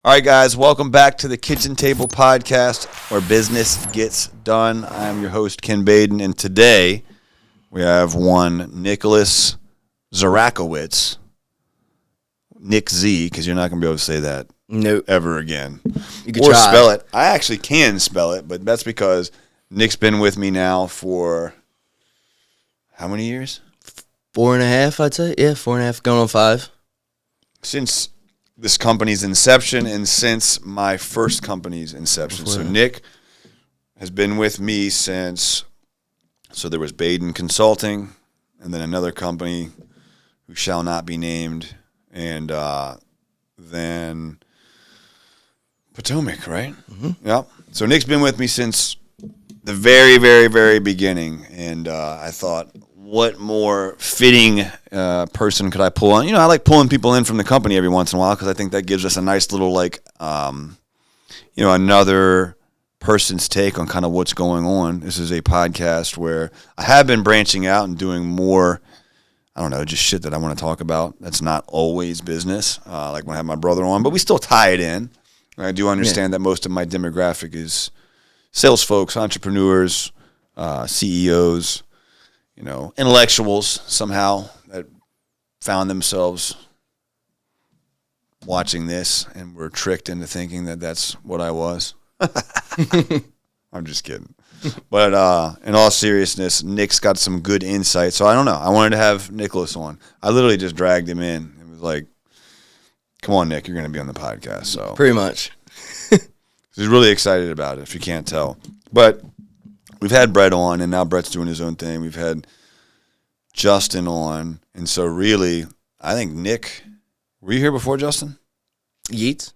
All right, guys, welcome back to the Kitchen Table Podcast, where business gets done. I'm your host, Ken Baden, and today we have one Nick Zarachowics, Nick Z, because you're not going to be able to say that ever again. You can or try. Spell it. I actually can spell it, but that's because Nick's been with me now for how many years? 4.5, I'd say. Yeah, 4.5, going on 5. Since this company's inception and since my first company's inception. So Nick has been with me since, so there was Baden Consulting and then another company who shall not be named, and then Potomac, right? Mm-hmm. Yep. So Nick's been with me since the very, very, very beginning, and I thought, what more fitting person could I pull on? You know, I like pulling people in from the company every once in a while because I think that gives us a nice little, another person's take on kind of what's going on. This is a podcast where I have been branching out and doing more, just shit that I want to talk about. That's not always business, like when I have my brother on, but we still tie it in. I do understand that most of my demographic is sales folks, entrepreneurs, CEOs, intellectuals somehow that found themselves watching this and were tricked into thinking that that's what I was. I'm just kidding. But in all seriousness, Nick's got some good insight. So I don't know. I wanted to have Nicholas on. I literally just dragged him in. It was like, come on, Nick, you're going to be on the podcast. So pretty much. He's really excited about it, if you can't tell. But we've had Brett on, and now Brett's doing his own thing. We've had Justin on, and so really, I think Nick, were you here before Justin? Yeats?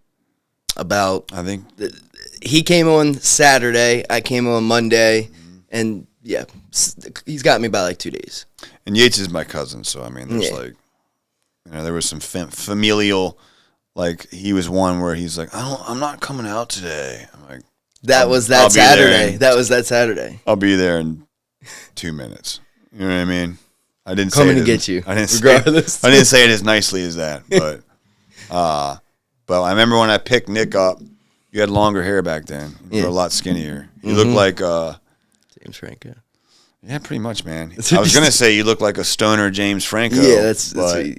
He came on Saturday, I came on Monday, and yeah, he's got me by like 2 days. And Yates is my cousin, so I mean, there's there was some familial, like he was one where he's like, I'm not coming out today. I'm like, That was that Saturday. I'll be there in 2 minutes. You know what I mean? I didn't coming to get you. I didn't say it as nicely as that, but I remember when I picked Nick up, you had longer hair back then. You were a lot skinnier. You looked like James Franco. Yeah, pretty much, man. I was gonna say you look like a stoner James Franco. Yeah, that's what,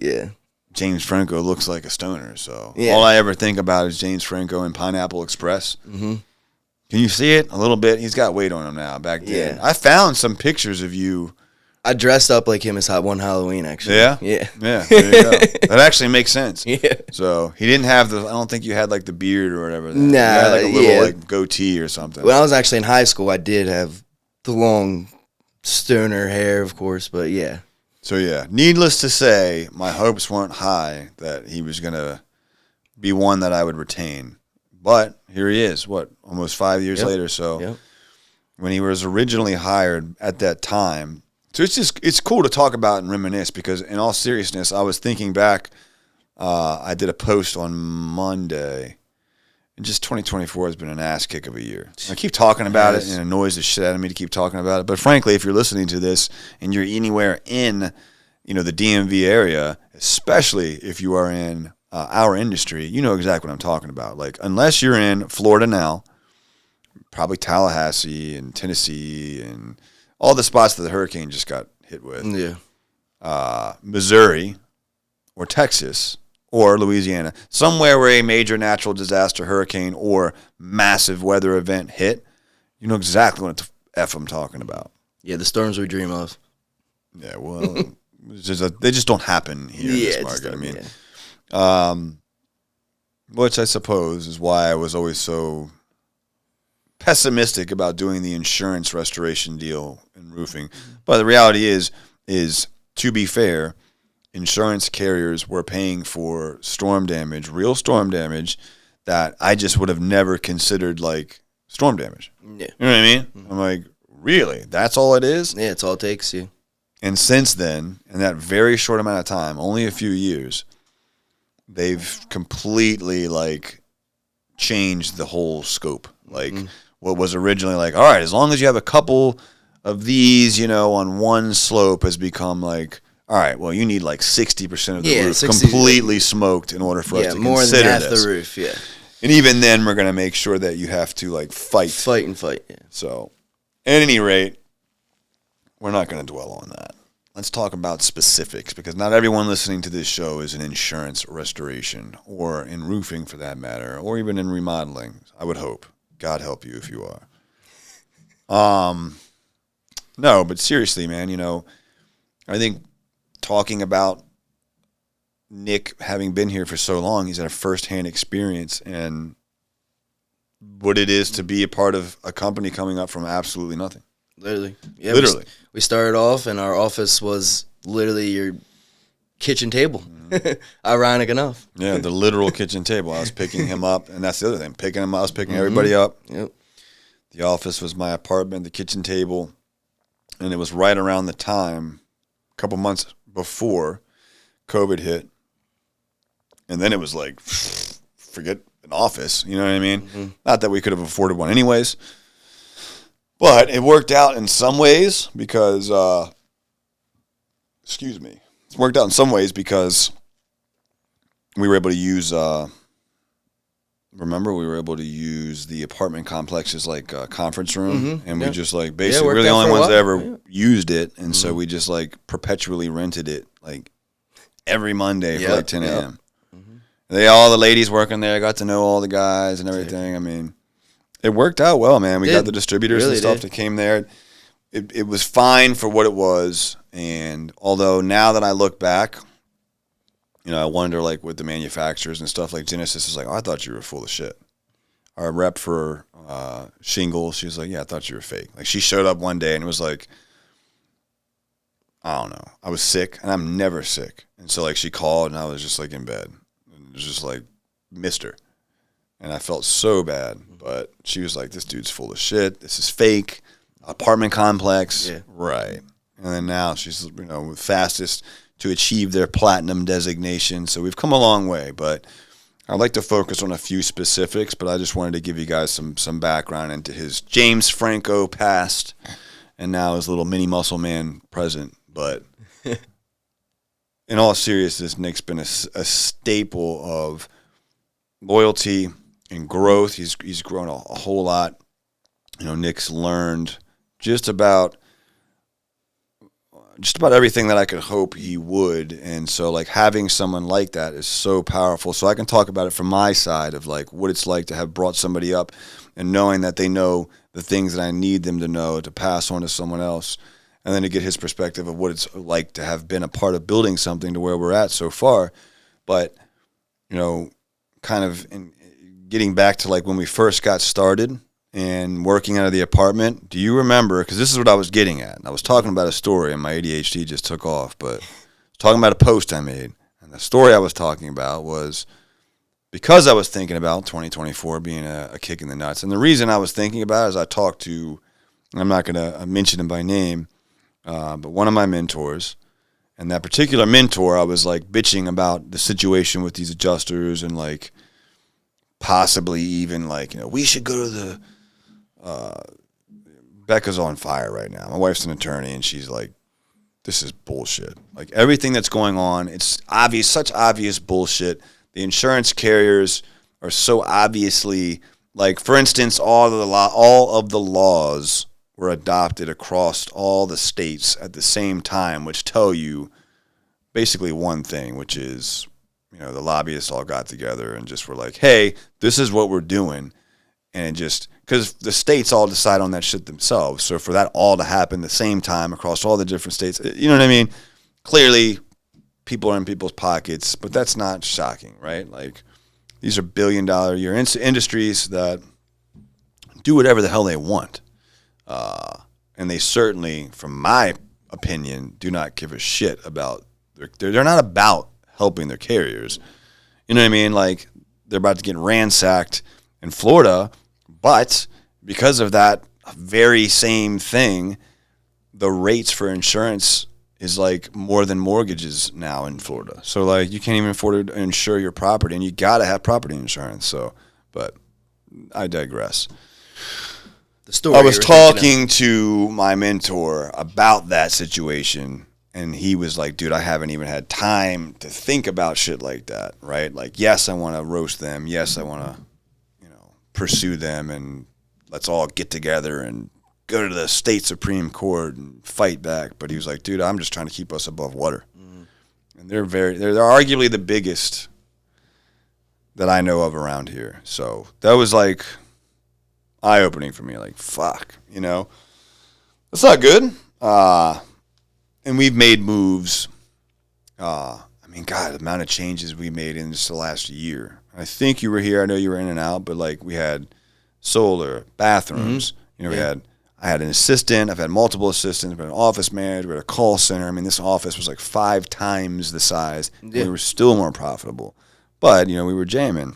James Franco looks like a stoner, so all I ever think about is James Franco and Pineapple Express. Mm-hmm. Can you see it a little bit? He's got weight on him now. Back then, I found some pictures of you. I dressed up like him as one Halloween, actually. Yeah? Yeah. Yeah, there you go. That actually makes sense. Yeah. So he didn't have I don't think you had like the beard or whatever. Nah, you had like a little like goatee or something. When I was actually in high school, I did have the long stoner hair, of course, but yeah. So yeah, needless to say, my hopes weren't high that he was going to be one that I would retain. But here he is, almost 5 years later. So when he was originally hired at that time, so it's cool to talk about and reminisce because in all seriousness, I was thinking back, I did a post on Monday, and just 2024 has been an ass kick of a year. I keep talking about it, and it annoys the shit out of me to keep talking about it. But frankly, if you're listening to this and you're anywhere in, the DMV area, especially if you are in our industry, you know exactly what I'm talking about. Like, unless you're in Florida now, probably Tallahassee and Tennessee and all the spots that the hurricane just got hit with. Yeah. Missouri or Texas or Louisiana, somewhere where a major natural disaster, hurricane, or massive weather event hit, you know exactly what the F I'm talking about. Yeah, the storms we dream of. Yeah, well, they just don't happen here in this market. I mean, which I suppose is why I was always so pessimistic about doing the insurance restoration deal in roofing. But the reality is to be fair, insurance carriers were paying for storm damage, real storm damage, that I just would have never considered like storm damage. Yeah. You know what I mean? Mm-hmm. I'm like, really? That's all it is? Yeah, it's all it takes, yeah. And since then, in that very short amount of time, only a few years, they've completely like changed the whole scope. Like what was originally like, all right, as long as you have a couple of these, on one slope has become like, all right, well, you need like 60% of the roof completely smoked in order for us to more consider than half this. the roof, yeah. And even then, we're going to make sure that you have to, like, fight. Fight and fight, yeah. So, at any rate, we're not going to dwell on that. Let's talk about specifics, because not everyone listening to this show is in insurance restoration or in roofing for that matter, or even in remodeling, I would hope. God help you if you are. No, but seriously, man, you know, I think talking about Nick having been here for so long, he's had a firsthand experience and what it is to be a part of a company coming up from absolutely nothing. Literally. Yeah, literally. We started off and our office was literally your kitchen table. Mm-hmm. Ironic enough. Yeah, the literal kitchen table. I was picking him up, and that's the other thing. Picking him up, I was picking everybody up. Yep. The office was my apartment, the kitchen table, and it was right around the time, a couple months before COVID hit. And then it was like, forget an office, you know what I mean? Mm-hmm. Not that we could have afforded one anyways. But it worked out in some ways because, it worked out in some ways because we were able to use, we were able to use the apartment complex as like a conference room. Mm-hmm. And we just like, basically, we're the only ones that ever used it. And so we just like perpetually rented it like every Monday for like 10 a.m. All the ladies working there, got to know all the guys and everything. I mean, it worked out well, man. We got the distributors and stuff that came there. It was fine for what it was. And although now that I look back, you know, I wonder, like, with the manufacturers and stuff, like Genesis is like, oh, I thought you were full of shit. Our rep for Shingle, she was like, yeah, I thought you were fake. Like, she showed up one day and it was like, I don't know. I was sick, and I'm never sick. And so, like, she called, and I was just, like, in bed. And it was just, like, missed her. And I felt so bad. But she was like, this dude's full of shit. This is fake. Apartment complex. Yeah. Right. And then now she's, you know, fastest to achieve their platinum designation. So we've come a long way. But I'd like to focus on a few specifics, but I just wanted to give you guys some background into his James Franco past and now his little mini muscle man present. But in all seriousness, Nick's been a staple of loyalty and growth. He's grown a whole lot. You know, Nick's learned just about everything that I could hope he would. And so, like, having someone like that is so powerful. So I can talk about it from my side of, like, what it's like to have brought somebody up and knowing that they know the things that I need them to know to pass on to someone else. And then to get his perspective of what it's like to have been a part of building something to where we're at so far. But, you know, kind of getting back to, like, when we first got started and working out of the apartment, do you remember, because this is what I was getting at. I was talking about a story, and my ADHD just took off, but I was talking about a post I made. And the story I was talking about was because I was thinking about 2024 being a kick in the nuts. And the reason I was thinking about it is I talked to, I'm not going to mention him by name, but one of my mentors. And that particular mentor, I was, like, bitching about the situation with these adjusters and, like, possibly even, like, you know, we should go to the Becca's on fire right now. My wife's an attorney, and she's like, this is bullshit. Like, everything that's going on, it's obvious, such obvious bullshit. The insurance carriers are so obviously, like, for instance, all of the laws were adopted across all the states at the same time, which tell you basically one thing, which is, you know, the lobbyists all got together and just were like, hey, this is what we're doing. And it just, because the states all decide on that shit themselves. So for that all to happen the same time across all the different states, you know what I mean? Clearly, people are in people's pockets, but that's not shocking, right? Like, these are billion-dollar-a-year industries that do whatever the hell they want. And they certainly, from my opinion, do not give a shit about, they're not about helping their carriers. You know what I mean? Like, they're about to get ransacked in Florida, but because of that very same thing, the rates for insurance is, like, more than mortgages now in Florida. So, like, you can't even afford to insure your property, and you got to have property insurance. So, but I digress. The story I was talking to my mentor about that situation, and he was like, dude, I haven't even had time to think about shit like that, right? Like, yes, I want to roast them. Yes, I want to pursue them and let's all get together and go to the state Supreme Court and fight back. But he was like, dude, I'm just trying to keep us above water. And they're arguably the biggest that I know of around here. So that was like eye-opening for me. Like, fuck, you know, that's not good. And we've made moves. I mean, God, the amount of changes we made in just the last year. I think you were here. I know you were in and out, but like we had solar, bathrooms. You know, I had an assistant. I've had multiple assistants. I've had an office manager. We had a call center. I mean, this office was like 5 times the size. Yeah. We were still more profitable. But, you know, we were jamming.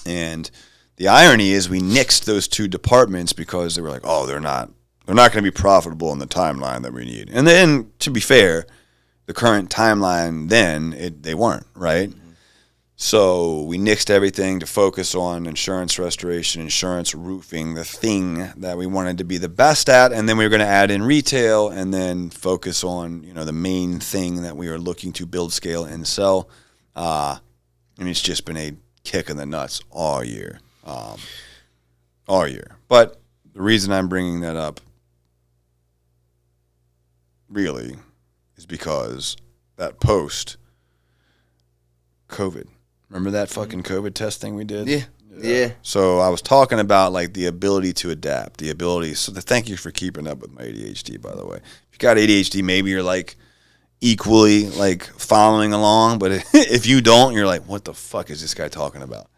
And the irony is we nixed those 2 departments because they were like, oh, they're not going to be profitable in the timeline that we need. And then, to be fair, the current timeline then, they weren't, right? So we nixed everything to focus on insurance restoration, insurance roofing, the thing that we wanted to be the best at, and then we were going to add in retail and then focus on, you know, the main thing that we are looking to build, scale, and sell. I mean, it's just been a kick in the nuts all year. All year. But the reason I'm bringing that up really is because that post-COVID, remember that fucking COVID test thing we did? Yeah. So I was talking about like the ability to adapt, the ability. So thank you for keeping up with my ADHD, by the way. If you got ADHD, maybe you're like equally like following along, but if you don't, you're like, what the fuck is this guy talking about?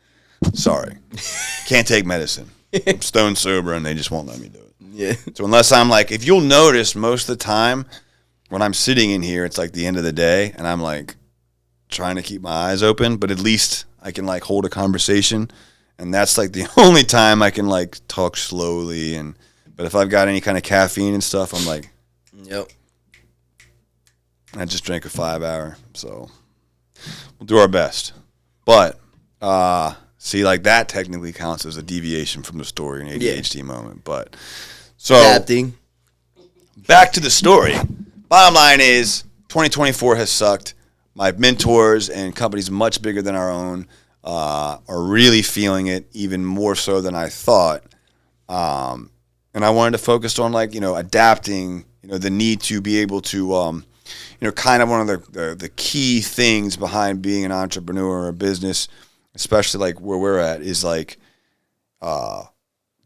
Sorry. Can't take medicine. I'm stone sober and they just won't let me do it. Yeah. So unless I'm like, if you'll notice most of the time when I'm sitting in here, it's like the end of the day and I'm like trying to keep my eyes open, but at least I can like hold a conversation. And that's like the only time I can like talk slowly. But if I've got any kind of caffeine and stuff, I'm like, yep. I just drank a 5-hour, so we'll do our best. But see, like that technically counts as a deviation from the story, an ADHD moment. But so adapting. Back to the story. Bottom line is 2024 has sucked. My mentors and companies much bigger than our own are really feeling it, even more so than I thought. And I wanted to focus on like, you know, adapting, you know, the need to be able to, you know, kind of one of the key things behind being an entrepreneur or a business, especially like where we're at, is like the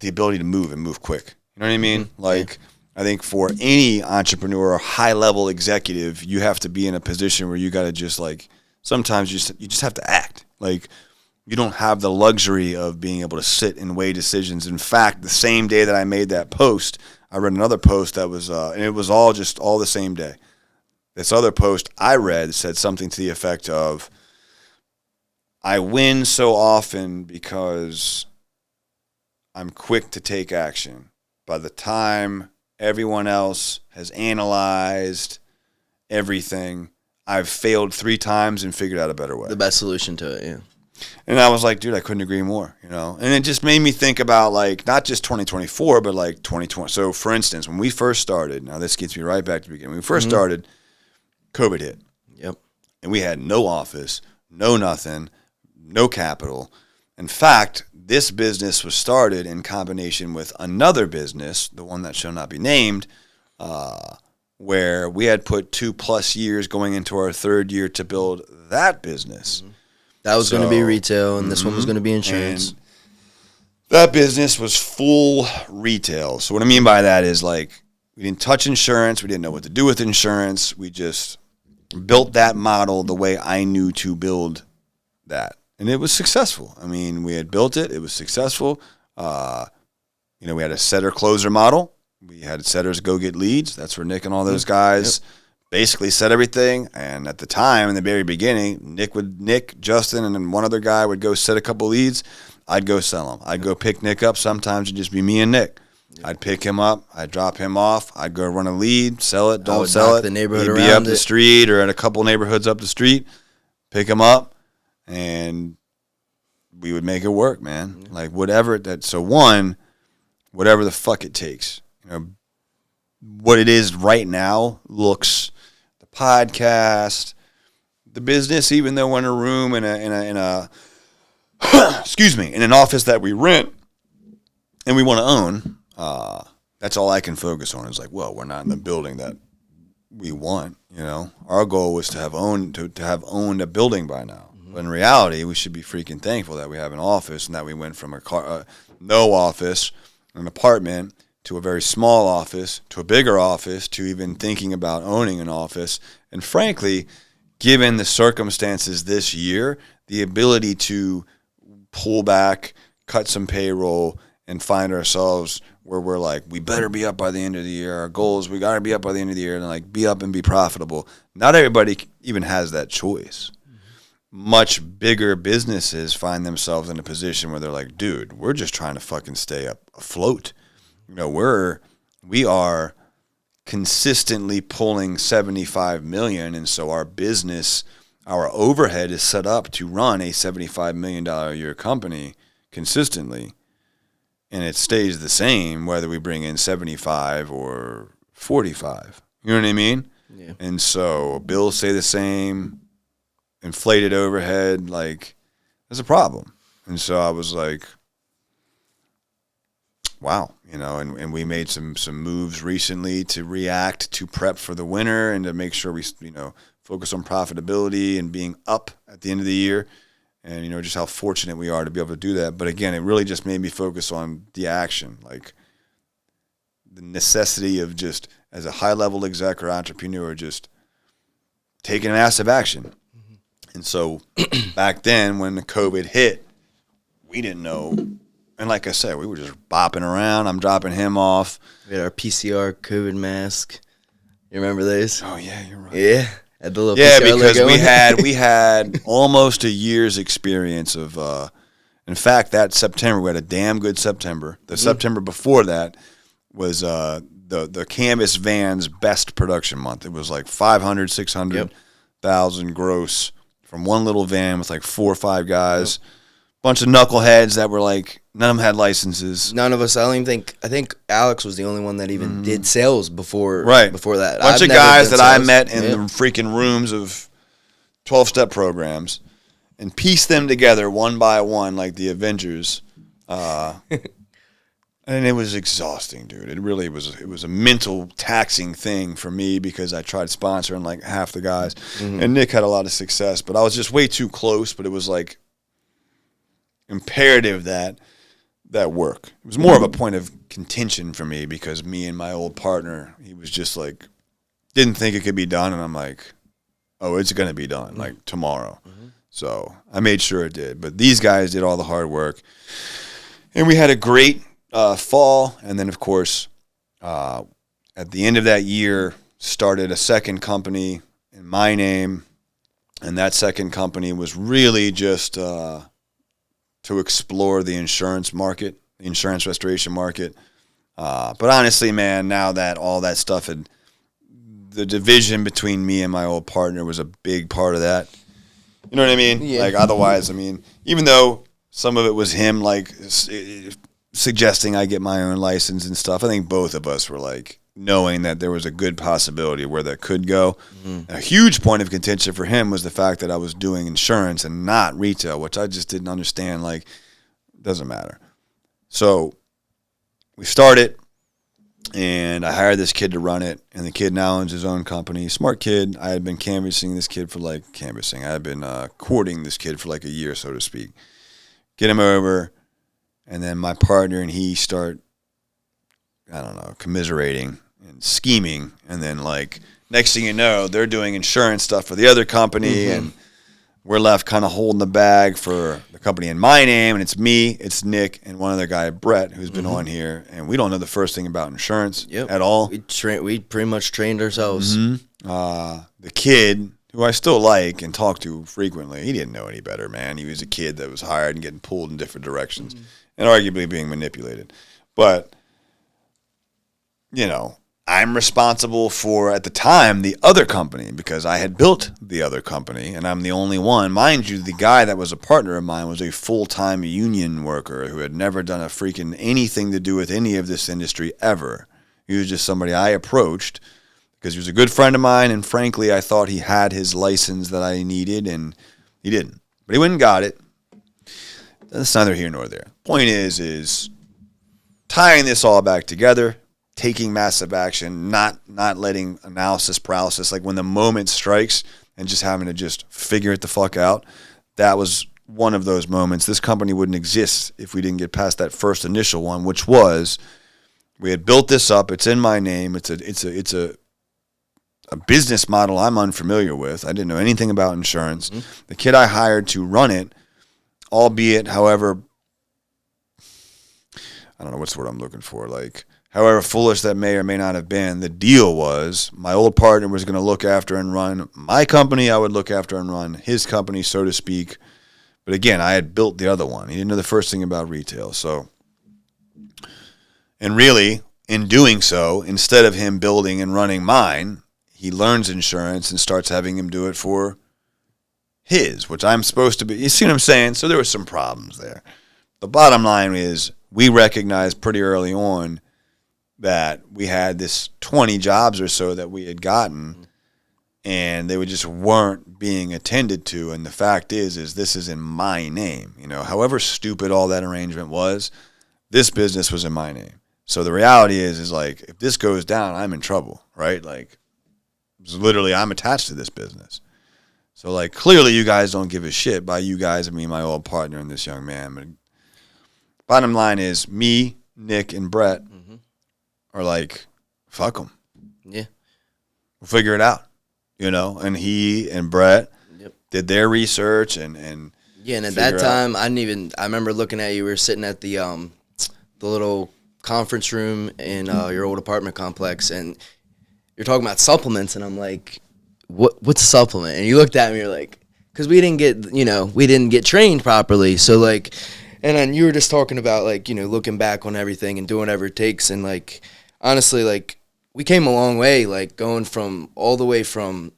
ability to move and move quick. You know what I mean? Mm-hmm. Like, I think for any entrepreneur or high-level executive, you have to be in a position where you got to just like, sometimes you just have to act. Like, you don't have the luxury of being able to sit and weigh decisions. In fact, the same day that I made that post, I read another post that was, and it was all the same day. This other post I read said something to the effect of, I win so often because I'm quick to take action. By the time everyone else has analyzed everything, I've failed 3 times and figured out a better way. The best solution to it, yeah. And I was like, dude, I couldn't agree more, you know? And it just made me think about, like, not just 2024, but, like, 2020. So, for instance, when we first started, now this gets me right back to the beginning. When we first started, COVID hit. Yep. And we had no office, no nothing, no capital. In fact, this business was started in combination with another business, the one that shall not be named, where we had put 2+ years going into our 3rd year to build that business. Mm-hmm. That was going to be retail, and this one was going to be insurance. And that business was full retail. So what I mean by that is, like, we didn't touch insurance. We didn't know what to do with insurance. We just built that model the way I knew to build that. And it was successful. I mean, we had built it. It was successful. You know, we had a setter-closer model. We had setters go get leads. That's where Nick and all those guys basically set everything. And at the time, in the very beginning, Nick, Justin, and then one other guy would go set a couple leads. I'd go sell them. I'd go pick Nick up. Sometimes it'd just be me and Nick. I'd pick him up. I'd drop him off. I'd go run a lead, sell it, don't sell it. The neighborhood He'd be up the street or at a couple neighborhoods up the street, pick him up, and we would make it work, man. Like, whatever that. So whatever the fuck it takes. You know, what it is right now looks, the podcast, the business, even though we're in a room in a excuse me, in an office that we rent, and we want to own, that's all I can focus on is like, well, we're not in the building that we want, you know. Our goal was to have owned a building by now. Mm-hmm. But in reality, we should be freaking thankful that we have an office and that we went from no office, an apartment, to a very small office, to a bigger office, to even thinking about owning an office. And frankly, given the circumstances this year, the ability to pull back, cut some payroll, and find ourselves where we're like, we better be up by the end of the year. Our goals, we got to be up by the end of the year and like be up and be profitable. Not everybody even has that choice. Mm-hmm. Much bigger businesses find themselves in a position where they're like, dude, we're just trying to fucking stay afloat. You know, we are consistently pulling 75 million, and so our business, our overhead is set up to run a $75 million a year company consistently, and it stays the same whether we bring in 75 or 45. You know what I mean? Yeah. And so bills stay the same, inflated overhead, like there's a problem. And so I was like, wow, you know, and we made some moves recently to react, to prep for the winter, and to make sure we, you know, focus on profitability and being up at the end of the year, and, you know, just how fortunate we are to be able to do that. But again, it really just made me focus on the action, like the necessity of just, as a high-level exec or entrepreneur, just taking massive action. Mm-hmm. And so back then when the COVID hit, we didn't know. And like I said, we were just bopping around. I'm dropping him off. We had our PCR COVID mask. You remember those? Oh, yeah, you're right. Yeah. Had the little yeah, PCR because logo. we had almost a year's experience of, in fact, that September, we had a damn good September. The September before that was the Canvas Van's best production month. It was like 500, 600,000 gross from one little van with like 4 or 5 guys. Yep. Bunch of knuckleheads that were like, none of them had licenses. None of us. I think Alex was the only one that even did sales before that. Bunch of guys that I met in the freaking rooms of 12-step programs and pieced them together one by one like the Avengers. And it was exhausting, dude. It really was. It was a mental taxing thing for me because I tried sponsoring like half the guys. Mm-hmm. And Nick had a lot of success, but I was just way too close. But it was like imperative that work. It was more of a point of contention for me because me and my old partner, he was just like, didn't think it could be done. And I'm like, oh, it's going to be done like tomorrow. Mm-hmm. So I made sure it did. But these guys did all the hard work. And we had a great fall. And then, of course, at the end of that year, started a second company in my name. And that second company was really just to explore the insurance market, the insurance restoration market. But honestly, man, now that all that stuff had, the division between me and my old partner was a big part of that. You know what I mean? Yeah. Like otherwise, I mean, even though some of it was him like suggesting I get my own license and stuff, I think both of us were like knowing that there was a good possibility of where that could go. Mm-hmm. A huge point of contention for him was the fact that I was doing insurance and not retail, which I just didn't understand. Like, doesn't matter. So we started, and I hired this kid to run it, and the kid now owns his own company. Smart kid. I had been canvassing this kid for I had been courting this kid for like a year, so to speak. Get him over, and then my partner and he start, I don't know, commiserating and scheming, and then like next thing you know, they're doing insurance stuff for the other company, and we're left kind of holding the bag for the company in my name, and it's me, it's Nick, and one other guy, Brett, who's been on here, and we don't know the first thing about insurance at all. We pretty much trained ourselves. The kid, who I still like and talk to frequently, he didn't know any better, man. He was a kid that was hired and getting pulled in different directions, and arguably being manipulated. But you know, I'm responsible for, at the time, the other company because I had built the other company, and I'm the only one. Mind you, the guy that was a partner of mine was a full-time union worker who had never done a freaking anything to do with any of this industry ever. He was just somebody I approached because he was a good friend of mine, and frankly, I thought he had his license that I needed, and he didn't. But he went and got it. That's neither here nor there. Point is tying this all back together, taking massive action, not letting analysis paralysis, like when the moment strikes and just having to just figure it the fuck out. That was one of those moments. This company wouldn't exist if we didn't get past that first initial one, which was we had built this up. It's in my name. It's a business model I'm unfamiliar with. I didn't know anything about insurance. Mm-hmm. The kid I hired to run it, albeit, however, I don't know what's the word I'm looking for, like, however foolish that may or may not have been, the deal was my old partner was going to look after and run my company. I would look after and run his company, so to speak. But again, I had built the other one. He didn't know the first thing about retail. So, and really, in doing so, instead of him building and running mine, he learns insurance and starts having him do it for his, which I'm supposed to be. You see what I'm saying? So there were some problems there. The bottom line is we recognized pretty early on that we had this 20 jobs or so that we had gotten, and they just weren't being attended to. And the fact is this is in my name. You know, however stupid all that arrangement was, this business was in my name. So the reality is like, if this goes down, I'm in trouble, right? Like, literally, I'm attached to this business. So, like, clearly you guys don't give a shit. By you guys, I mean my old partner and this young man. But bottom line is me, Nick, and Brett are like, fuck them. Yeah. We'll figure it out, you know? And he and Brett did their research and yeah, and at that time, I remember looking at you. We were sitting at the little conference room in your old apartment complex, and you're talking about supplements, and I'm like, what's a supplement? And you looked at me, you're like, because we didn't get trained properly. So, like, and then you were just talking about, like, you know, looking back on everything and doing whatever it takes. And, like, honestly, like, we came a long way, like, going all the way from,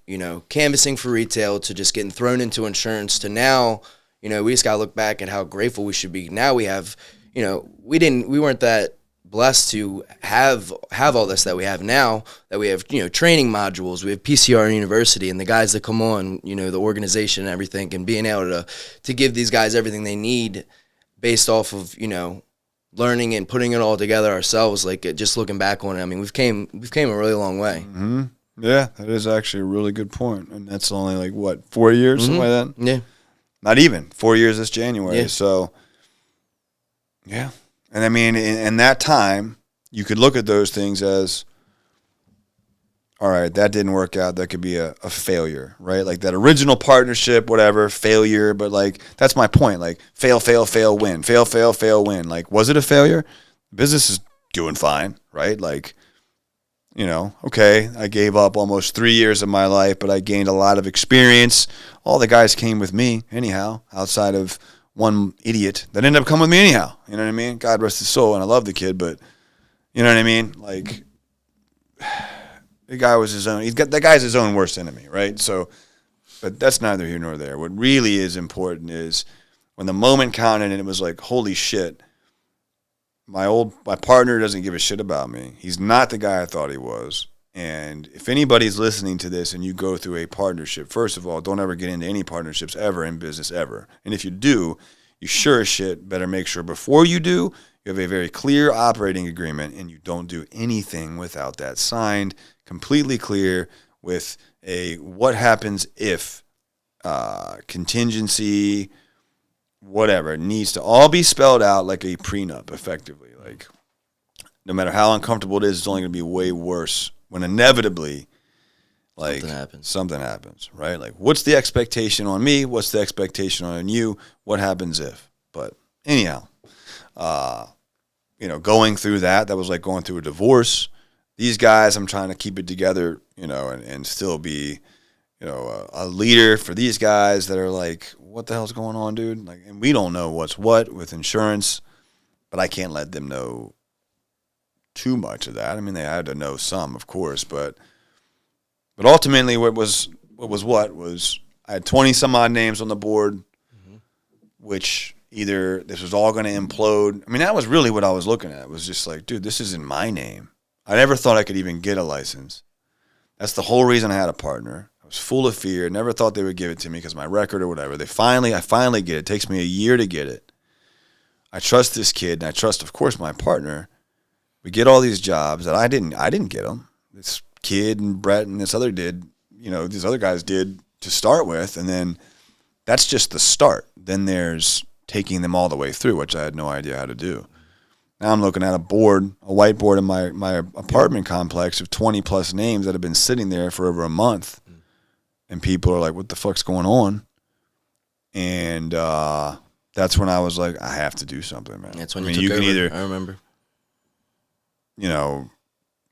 you know, canvassing for retail to just getting thrown into insurance to now, you know, we just got to look back at how grateful we should be. Now we have, you know, we weren't that blessed to have all this that we have now, that we have, you know, training modules, we have PCR University, and the guys that come on, you know, the organization and everything, and being able to give these guys everything they need based off of, you know, learning and putting it all together ourselves. Like, just looking back on it, I mean, we've came a really long way. Mm-hmm. Yeah, that is actually a really good point. And that's only like, what, 4 years, something like that? Yeah. Not even 4 years this January. Yeah. So, yeah. And I mean, in that time, you could look at those things as, all right, that didn't work out. That could be a failure, right? Like that original partnership, whatever, failure. But like, that's my point. Like, fail, win. Fail, win. Like, was it a failure? Business is doing fine, right? Like, you know, okay, I gave up almost 3 years of my life, but I gained a lot of experience. All the guys came with me anyhow, outside of one idiot that ended up coming with me anyhow. You know what I mean? God rest his soul, and I love the kid, but you know what I mean? Like, the guy was that guy's his own worst enemy, right? So, but that's neither here nor there. What really is important is when the moment counted and it was like, holy shit, my partner doesn't give a shit about me. He's not the guy I thought he was. And if anybody's listening to this and you go through a partnership, first of all, don't ever get into any partnerships ever in business ever. And if you do, you sure as shit better make sure before you do, you have a very clear operating agreement and you don't do anything without that signed, completely clear with a what happens if contingency, whatever. It needs to all be spelled out like a prenup, effectively. Like, no matter how uncomfortable it is, it's only going to be way worse when inevitably, like, something happens, right? Like, what's the expectation on me? What's the expectation on you? What happens if? But anyhow, you know, going through that was like going through a divorce. These guys, I'm trying to keep it together, you know, and still be, you know, a leader for these guys that are like, what the hell's going on, dude? Like, and we don't know what's what with insurance, but I can't let them know too much of that. I mean, they had to know some, of course, but ultimately what was I had 20 some odd names on the board, which either this was all going to implode. I mean, that was really what I was looking at. It was just like, dude, this is in my name. I never thought I could even get a license. That's the whole reason I had a partner. I was full of fear. Never thought they would give it to me because my record or whatever. I finally get it. It takes me a year to get it. I trust this kid, and I trust, of course, my partner. We get all these jobs that I didn't get them. This kid and Brett and this other these other guys did to start with, and then that's just the start. Then there's taking them all the way through, which I had no idea how to do. Now I'm looking at a whiteboard in my apartment complex of 20 plus names that have been sitting there for over a month, and people are like, "What the fuck's going on?" And that's when I was like, "I have to do something, man." That's when you took over. I remember.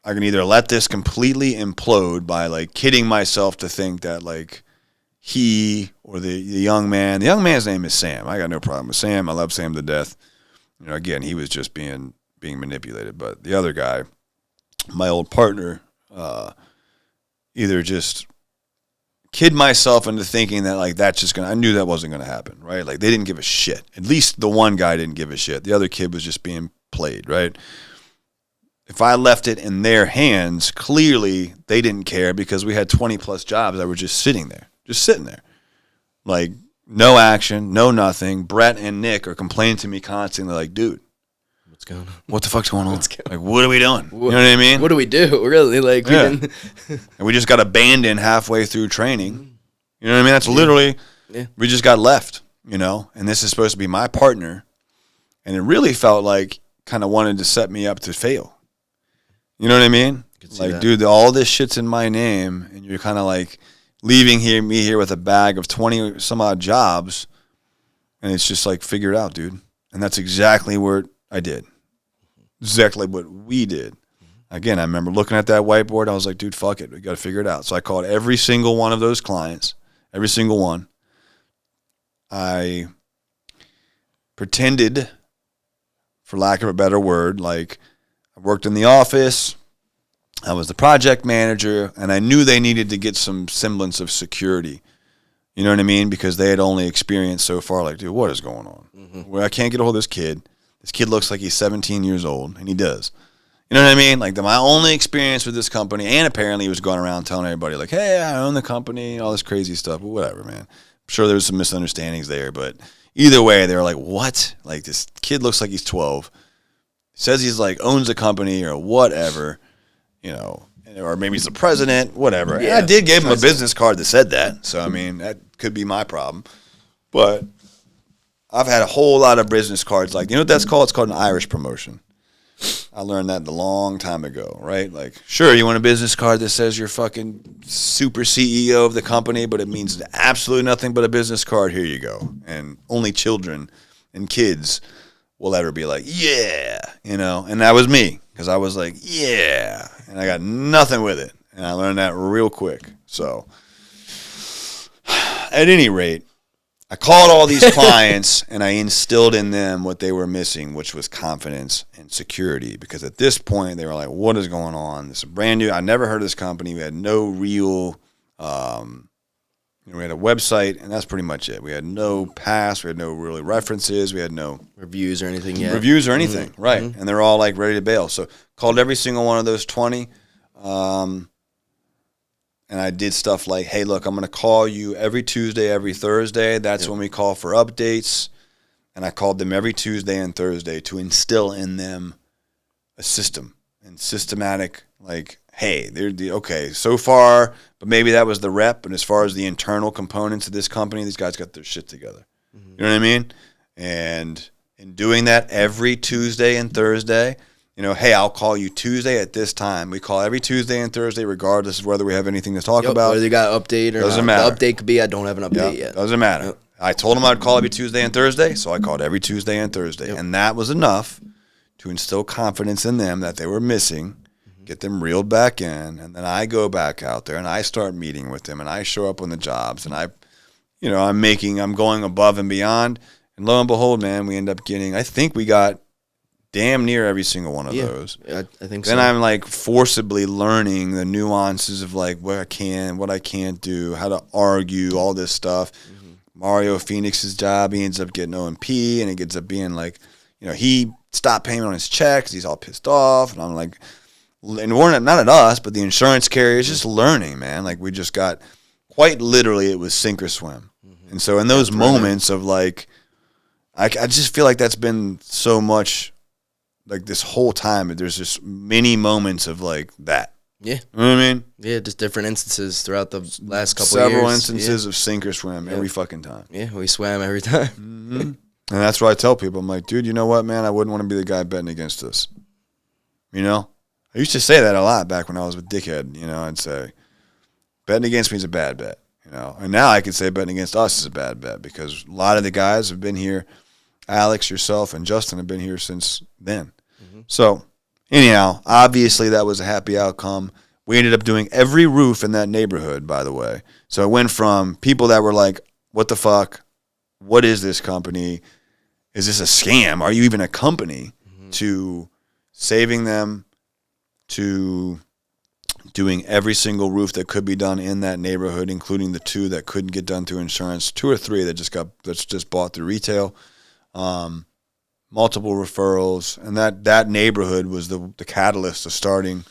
I can either let this completely implode by like kidding myself to think that like he or the young man's name is Sam. I got no problem with Sam. I love Sam to death. Again, he was just being manipulated. But the other guy, my old partner, either just kid myself into thinking that like I knew that wasn't gonna happen, right? Like they didn't give a shit. At least the one guy didn't give a shit. The other kid was just being played, right? If I left it in their hands, clearly they didn't care because we had 20 plus jobs that were just sitting there. Like no action, no nothing. Brett and Nick are complaining to me constantly like, dude, what's going on? What the fuck's going on? Like, what are we doing? You know what I mean? What do we do? Really? Like, and we just got abandoned halfway through training. You know what I mean? That's literally, we just got left, and this is supposed to be my partner. And it really felt like kind of wanted to set me up to fail. You know what I mean? Like, dude, all this shit's in my name, and you're kind of like leaving me here with a bag of 20 some odd jobs, and it's just like, figure it out, dude. And that's exactly what I did. Exactly what we did. Again, I remember looking at that whiteboard. I was like, dude, fuck it. We got to figure it out. So I called every single one of those clients, every single one. I pretended, for lack of a better word, like I worked in the office. I was the project manager, and I knew they needed to get some semblance of security. You know what I mean? Because they had only experienced so far, like, dude, what is going on? Well, I can't get a hold of this kid. This kid looks like he's 17 years old, and he does. You know what I mean? Like, my only experience with this company, and apparently he was going around telling everybody, like, hey, I own the company, all this crazy stuff. But whatever, man. I'm sure there was some misunderstandings there, but either way, they were like, what? Like, this kid looks like he's 12. Says he's, like, owns a company or whatever, or maybe he's the president, whatever. Yeah, I did give him a business card that said that, so, I mean, that could be my problem. But I've had a whole lot of business cards like, you know what that's called? It's called an Irish promotion. I learned that a long time ago, right? Like, sure, you want a business card that says you're fucking super CEO of the company, but it means absolutely nothing but a business card. Here you go. And only children and kids will ever be like, yeah, and that was me, because I was like, yeah, and I got nothing with it, and I learned that real quick. So at any rate, I called all these clients, and I instilled in them what they were missing, which was confidence and security, because at this point they were like, what is going on? This is brand new. I never heard of this company. We had no real we had a website, and that's pretty much it. We had no past. We had no really references. We had no reviews or anything yet. Right. And they're all like ready to bail. So called every single one of those 20, and I did stuff like, hey, look, I'm going to call you every Tuesday, every Thursday. That's when we call for updates. And I called them every Tuesday and Thursday to instill in them a system and systematic, like, hey, okay, so far, but maybe that was the rep. And as far as the internal components of this company, these guys got their shit together. You know what I mean? And in doing that every Tuesday and Thursday, hey, I'll call you Tuesday at this time. We call every Tuesday and Thursday, regardless of whether we have anything to talk about. Whether you got an update or doesn't not. Matter. The update could be I don't have an update yet. Doesn't matter. I told them I'd call every Tuesday and Thursday, so I called every Tuesday and Thursday. And that was enough to instill confidence in them that they were missing, get them reeled back in, and then I go back out there and I start meeting with them and I show up on the jobs and I'm going above and beyond. And lo and behold, man, we end up getting, I think we got damn near every single one of those. I think so. Then I'm like forcibly learning the nuances of like what I can, what I can't do, how to argue, all this stuff. Mario Phoenix's job, he ends up getting OMP, and it ends up being like, he stopped payment on his checks. He's all pissed off, and I'm like, and we're not at us, but the insurance carrier is just learning, man. Like, we just got, quite literally, it was sink or swim. And so in those moments of like, I just feel like that's been so much, like this whole time. There's just many moments of like that. Yeah. You know what I mean? Yeah, just different instances throughout the last couple Several of years. instances of sink or swim every fucking time. Yeah, we swam every time. Mm-hmm. And that's what I tell people. I'm like, dude, you know what, man? I wouldn't want to be the guy betting against us. You know? I used to say that a lot back when I was with Dickhead. You know, I'd say, betting against me is a bad bet. You know? And now I can say betting against us is a bad bet because a lot of the guys have been here. Alex, yourself, and Justin have been here since then. Mm-hmm. So, anyhow, obviously that was a happy outcome. We ended up doing every roof in that neighborhood, by the way. So it went from people that were like, what the fuck? What is this company? Is this a scam? Are you even a company? Mm-hmm. To saving them, to doing every single roof that could be done in that neighborhood, including the 2 that couldn't get done through insurance, 2 or 3 that's just bought through retail. Multiple referrals, and that neighborhood was the catalyst to starting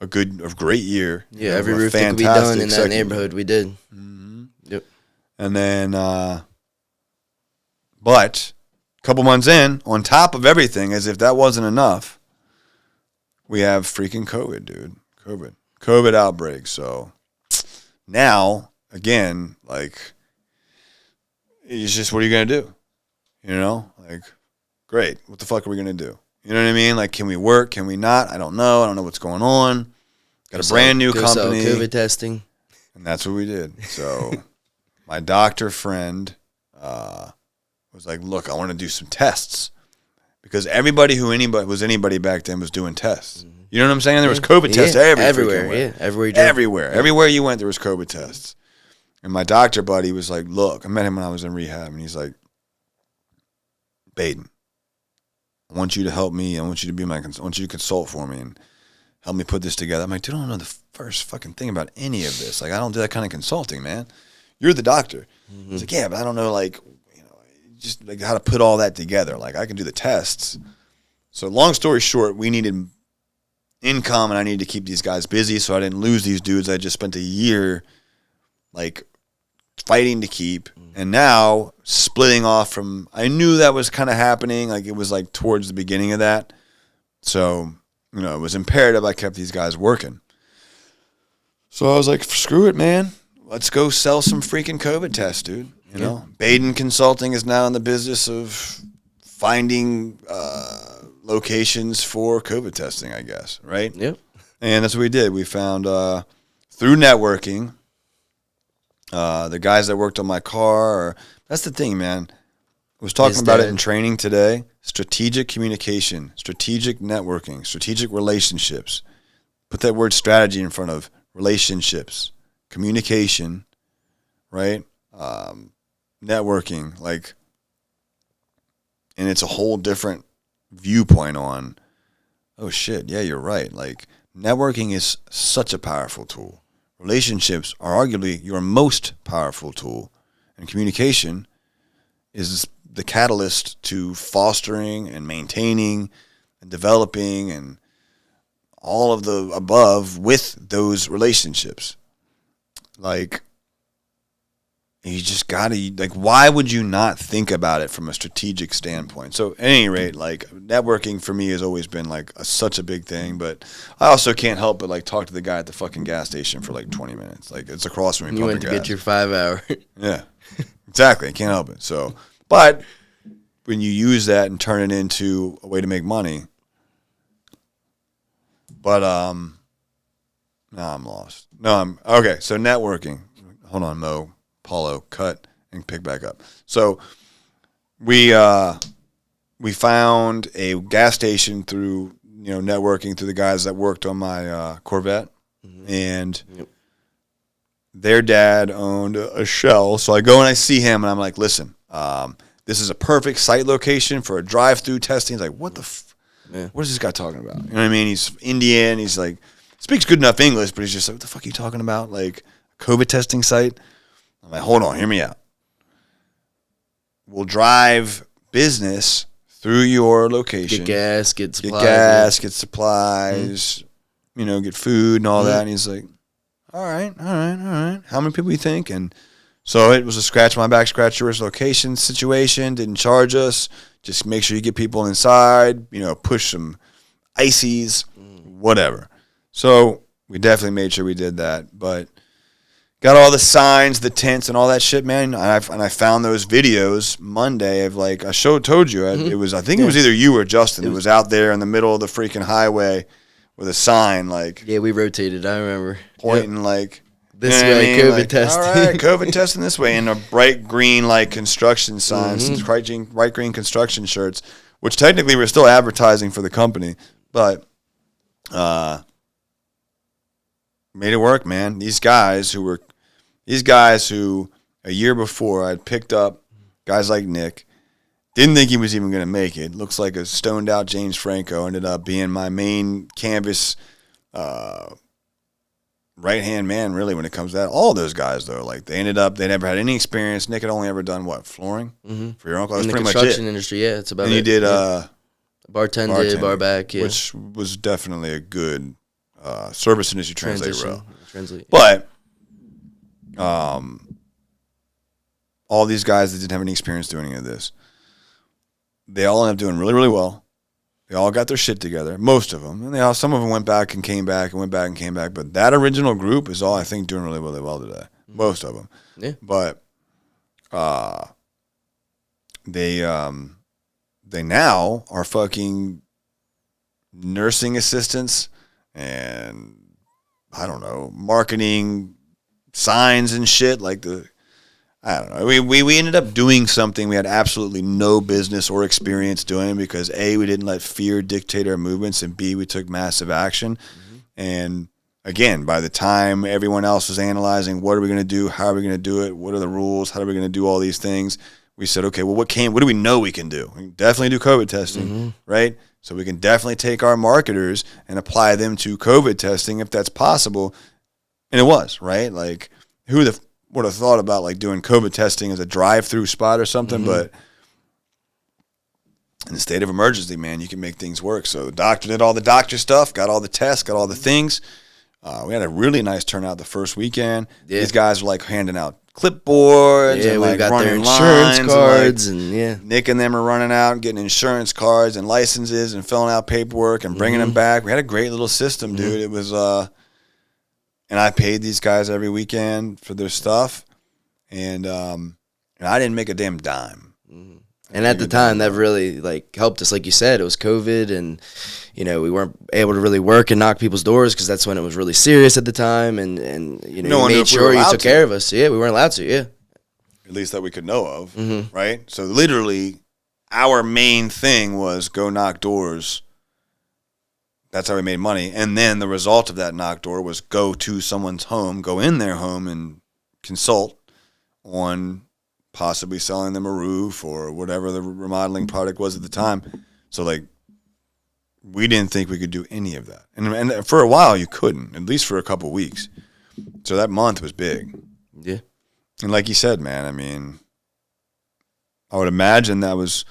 a great year. Yeah, every roof that could be done in that neighborhood, we did. Mm-hmm. Yep. And then, but a couple months in, on top of everything, as if that wasn't enough, we have freaking COVID, dude. COVID outbreak. So now, again, like, it's just, what are you going to do? You know, like, great. What the fuck are we going to do? You know what I mean? Like, can we work? Can we not? I don't know. I don't know what's going on. Got a brand new company. COVID testing. And that's what we did. So my doctor friend was like, look, I want to do some tests. Because anybody was anybody back then was doing tests. Mm-hmm. You know what I'm saying? There was COVID tests everywhere. Yeah, Everywhere you went, there was COVID tests. And my doctor buddy was like, look, I met him when I was in rehab. And he's like, Baden, I want you to help me. I want you to be I want you to consult for me and help me put this together. I'm like, dude, I don't know the first fucking thing about any of this. Like, I don't do that kind of consulting, man. You're the doctor. Mm-hmm. He's like, yeah, but I don't know, like, you know, just like how to put all that together. Like, I can do the tests. So long story short, we needed income and I needed to keep these guys busy so I didn't lose these dudes. I just spent a year, like, fighting to keep, and now splitting off from, I knew that was kind of happening, like it was like towards the beginning of that, so, you know, it was imperative I kept these guys working. So I was like, screw it, man, let's go sell some freaking COVID tests, dude. You know, Baden Consulting is now in the business of finding locations for COVID testing, I guess, right? Yep. And that's what we did. We found through networking, the guys that worked on my car. That's the thing, man. I was talking about it in training today. Strategic communication, strategic networking, strategic relationships. Put that word strategy in front of relationships, communication, right? Networking, like, and it's a whole different viewpoint on, oh shit, yeah, you're right. Like, networking is such a powerful tool. Relationships are arguably your most powerful tool, and communication is the catalyst to fostering and maintaining and developing and all of the above with those relationships. Like, you just gotta, like, why would you not think about it from a strategic standpoint? So at any rate, like, networking for me has always been like such a big thing, but I also can't help but like talk to the guy at the fucking gas station for like 20 minutes. Like, it's across from me. You went to get your 5 hour. Yeah, exactly. I can't help it. So, but when you use that and turn it into a way to make money, but now I'm lost. Okay. So networking. Hold on, Mo. Paulo, cut and pick back up. So we found a gas station through, you know, networking through the guys that worked on my Corvette, and their dad owned a Shell. So I go and I see him and I'm like, listen, this is a perfect site location for a drive-through testing. He's like, what the what is this guy talking about? You know what I mean? He's Indian. He's like, speaks good enough English, but he's just like, what the fuck are you talking about? Like, a COVID testing site? I'm like, hold on, hear me out. We'll drive business through your location. Get gas, get supplies. Get supplies, you know, get food and all that. And he's like, all right. How many people you think? And So it was a scratch my back, scratch yours location situation. Didn't charge us. Just make sure you get people inside, push some ices, whatever. So we definitely made sure we did that. But got all the signs, the tents, and all that shit, man. And I found those videos Monday of I told you. It was, I think it was either you or Justin. It was out there in the middle of the freaking highway with a sign Yeah, we rotated. I remember pointing this way, COVID testing. All right, COVID testing this way, and a bright green construction signs, bright green construction shirts, which technically we're still advertising for the company, but made it work, man. These guys who a year before I'd picked up, guys like Nick, didn't think he was even going to make it. Looks like a stoned out James Franco ended up being my main canvas right-hand man, really, when it comes to that. All those guys, though, they never had any experience. Nick had only ever done, flooring for your uncle? That was pretty much it. In the construction industry, yeah, it's about and it. And you did bartended, bar back, yeah. Which was definitely a good service industry translator role. Translate. But all these guys that didn't have any experience doing any of this, they all ended up doing really, really well. They all got their shit together, most of them. And some of them went back and came back and went back and came back. But that original group is all, I think, doing really, really well today. Most of them. Yeah. But they now are fucking nursing assistants and, I don't know, marketing signs and shit. I don't know. We ended up doing something we had absolutely no business or experience doing because A, we didn't let fear dictate our movements, and B, we took massive action. And again, by the time everyone else was analyzing what are we going to do, how are we going to do it, what are the rules, how are we going to do all these things, we said, okay, well, what do we know we can do? We can definitely do COVID testing, right? So we can definitely take our marketers and apply them to COVID testing if that's possible. And it was, right? Who would have thought about doing COVID testing as a drive-through spot or something, but in the state of emergency, man, you can make things work. So the doctor did all the doctor stuff, got all the tests, got all the things. We had a really nice turnout the first weekend. Yeah. These guys were handing out clipboards and we got running their insurance cards and Nick and them are running out and getting insurance cards and licenses and filling out paperwork and bringing them back. We had a great little system, dude. It was and I paid these guys every weekend for their stuff, and I didn't make a damn dime. And at the time, that really helped us. Like you said, it was COVID, and we weren't able to really work and knock people's doors because that's when it was really serious at the time. And you made sure you took care of us. Yeah, we weren't allowed to. Yeah, at least that we could know of, right? So literally, our main thing was go knock doors. That's how we made money. And then the result of that knock door was go to someone's home, go in their home and consult on possibly selling them a roof or whatever the remodeling product was at the time. So we didn't think we could do any of that. And for a while you couldn't, at least for a couple of weeks. So that month was big. Yeah. And like you said, man, I mean, I would imagine that was,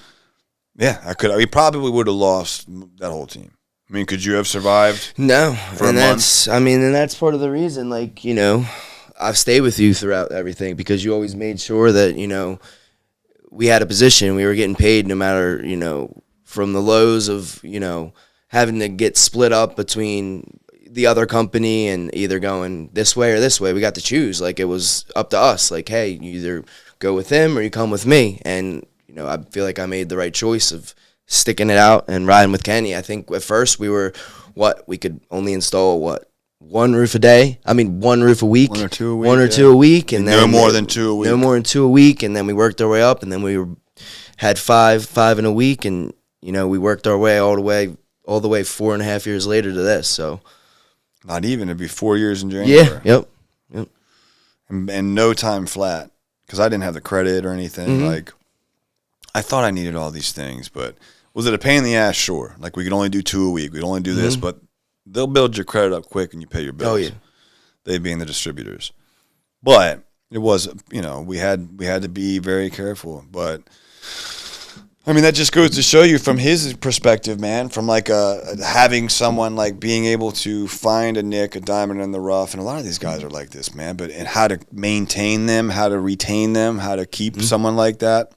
we probably would have lost that whole team. I mean, could you have survived? No, for a month? And that's part of the reason. I've stayed with you throughout everything because you always made sure that we had a position, we were getting paid, no matter from the lows of having to get split up between the other company and either going this way or this way. We got to choose. It was up to us. Hey, you either go with him or you come with me. And I feel like I made the right choice of sticking it out and riding with Kenny. I think at first we could only install one roof a day. I mean, one roof a week. One or two a week. One or two a week. And then no more than two a week. No more than two a week. And then we worked our way up, and then we had five in a week, and we worked our way all the way 4.5 years later to this. So not even, it'd be 4 years in January. Yeah. Yep. And no time flat because I didn't have the credit or anything. I thought I needed all these things, but was it a pain in the ass? Sure. We could only do 2 a week. We'd only do this, but they'll build your credit up quick and you pay your bills. Oh, yeah. They being the distributors. But it was, we had to be very careful. But I mean, that just goes to show you from his perspective, man, from like having someone like being able to find a Nick, a diamond in the rough. And a lot of these guys are like this, man, but and how to maintain them, how to retain them, how to keep someone like that.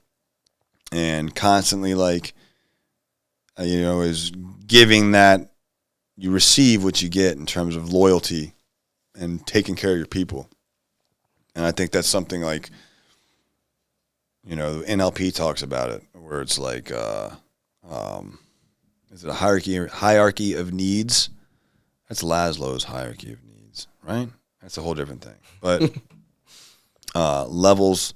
And constantly like, is giving that you receive what you get in terms of loyalty and taking care of your people. And I think that's something like, NLP talks about it, where it's like, is it a hierarchy of needs? That's Maslow's hierarchy of needs, right? That's a whole different thing. But levels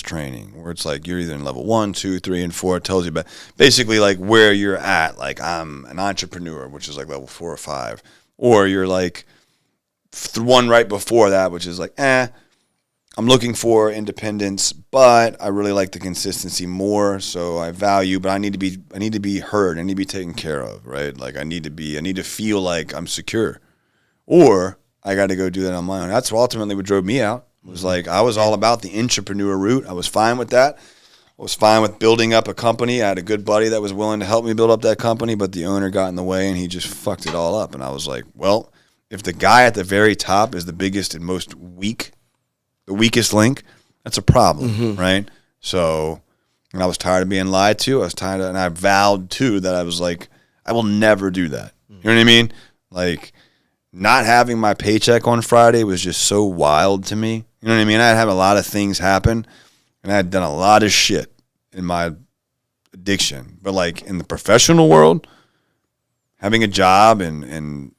training, where it's like you're either in level 1, 2, 3, and 4. It tells you about basically like where you're at. Like I'm an entrepreneur, which is like level 4 or 5, or you're like one right before that, which is like, I'm looking for independence, but I really like the consistency more. So I value, but I need to be heard. I need to be taken care of, right? Like I need to feel like I'm secure, or I got to go do that on my own. That's ultimately what drove me out. It was like I was all about the entrepreneur route. I was fine with that. I was fine with building up a company. I had a good buddy that was willing to help me build up that company, but the owner got in the way and he just fucked it all up. And I was like, well, if the guy at the very top is the biggest and most the weakest link, that's a problem, right? So, and I was tired of being lied to. I was tired of, and I vowed too that I was like, I will never do that. You know what I mean? Like, not having my paycheck on Friday was just so wild to me. You know what I mean? I had a lot of things happen, and I had done a lot of shit in my addiction. But like in the professional world, having a job and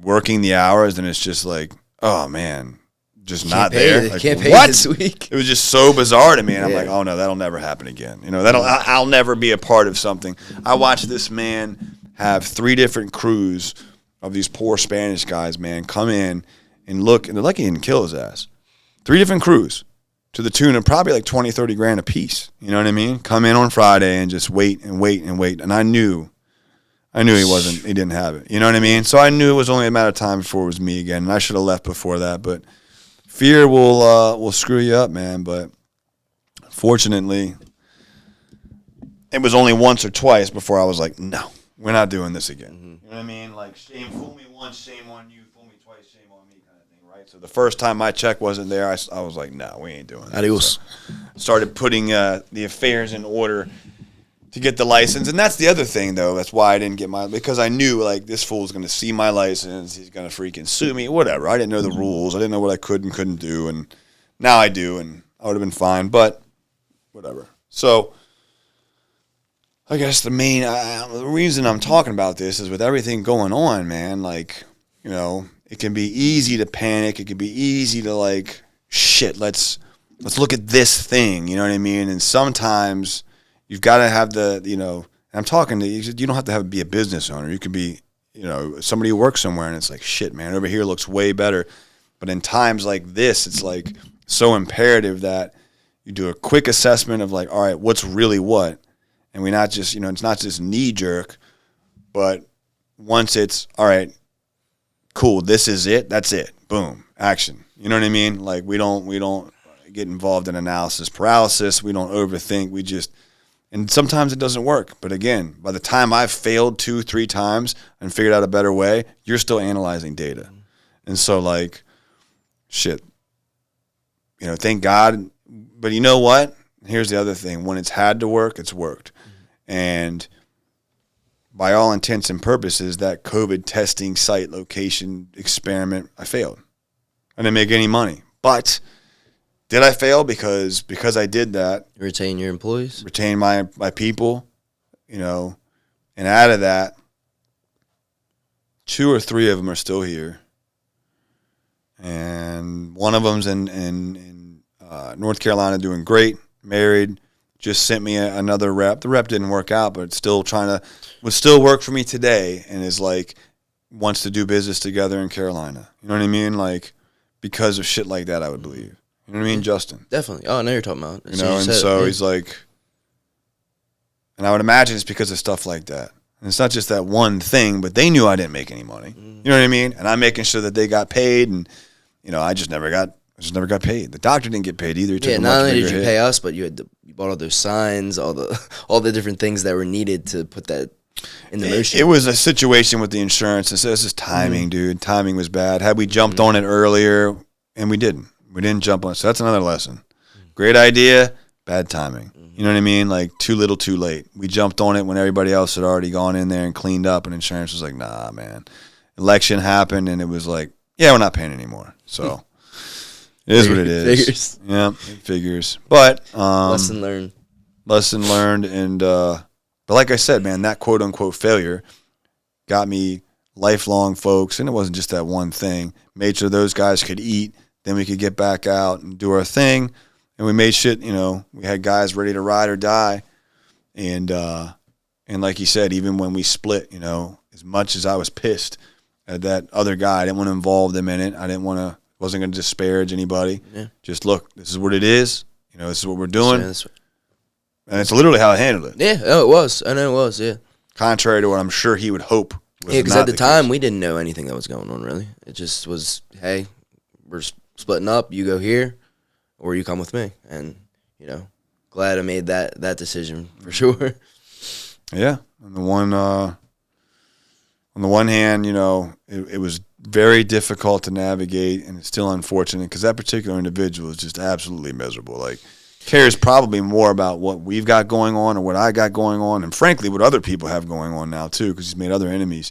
working the hours, and it's just like, oh man, just not there. Like, can't pay what? This week. It was just so bizarre to me, and I'm like, oh no, that'll never happen again. I'll never be a part of something. I watched this man have 3 different crews of these poor Spanish guys, man, come in and look, and they're lucky he didn't kill his ass. 3 different crews to the tune of probably like 20, 30 grand a piece. You know what I mean? Come in on Friday and just wait and wait and wait. And I knew he didn't have it. You know what I mean? So I knew it was only a matter of time before it was me again. And I should have left before that. But fear will screw you up, man. But fortunately, it was only once or twice before I was like, no, we're not doing this again. You know what I mean? Like, fool me once, shame on you. Fool me twice, shame on me kind of thing, right? So the first time my check wasn't there, I was like, no, we ain't doing that. Adios. So started putting the affairs in order to get the license. And that's the other thing, though. That's why I didn't get because I knew, like, this fool's going to see my license. He's going to freaking sue me, whatever. I didn't know the rules. I didn't know what I could and couldn't do. And now I do, and I would have been fine. But whatever. So I guess the main the reason I'm talking about this is with everything going on, man, like, it can be easy to panic. It can be easy to like, shit, let's look at this thing, you know what I mean? And sometimes you've got to have I'm talking to you, you don't have to be a business owner. You could be, somebody who works somewhere and it's like, shit, man, over here looks way better. But in times like this, it's like so imperative that you do a quick assessment of like, all right, what's really what? And we not just, it's not just knee jerk, but once it's, all right, cool, this is it, that's it, boom, action. You know what I mean? Like we don't get involved in analysis paralysis. We don't overthink. And sometimes it doesn't work. But again, by the time I've failed 2-3 times and figured out a better way, you're still analyzing data. And so like, shit, thank God. But you know what? Here's the other thing. When it's had to work, it's worked. And by all intents and purposes, that COVID testing site location experiment, I failed. I didn't make any money. But did I fail? Because I did that. Retain your employees? Retain my people, and out of that, 2 or 3 of them are still here. And one of them's in North Carolina doing great, married. Just sent me another rep. The rep didn't work out, but would still work for me today, and is like wants to do business together in Carolina. You know what I mean? Like because of shit like that, I would believe. You know what I mean, Justin? Definitely. Oh, I know you're talking about. He's like, and I would imagine it's because of stuff like that. And it's not just that one thing, but they knew I didn't make any money. You know what I mean? And I'm making sure that they got paid, and I just never got I just never got paid. The doctor didn't get paid either. He took a not much only did bigger you hit. pay us, but you bought all those signs, all the different things that were needed to put that in the motion. It was a situation with the insurance. This is timing, dude. Timing was bad. Had we jumped on it earlier, and we didn't. We didn't jump on it. So that's another lesson. Great idea, bad timing. You know what I mean? Like, too little, too late. We jumped on it when everybody else had already gone in there and cleaned up, and insurance was like, nah, man. Election happened, and it was like, yeah, we're not paying anymore. So it is what it is. Figures. Yeah, it figures. But Lesson learned. Lesson learned, and but like I said, man, that quote unquote failure got me lifelong folks, and it wasn't just that one thing. Made sure those guys could eat, then we could get back out and do our thing, and we made shit. You know, we had guys ready to ride or die, and like you said, even when we split, you know, as much as I was pissed at that other guy, I didn't want to involve them in it. I didn't want to. Wasn't going to disparage anybody. Yeah. Just look, this is what it is. You know, this is what we're doing. And it's literally how I handled it. Yeah, it was. I know it was, yeah. Contrary to what I'm sure he would hope. Yeah, because at the time, we didn't know anything that was going on, really. It just was, hey, we're splitting up. You go here, or you come with me. And, you know, glad I made that decision for sure. Yeah. On the one hand, you know, it was very difficult to navigate, and it's still unfortunate because that particular individual is just absolutely miserable. Like, cares probably more about what we've got going on or what I got going on, and frankly, what other people have going on now too, because he's made other enemies,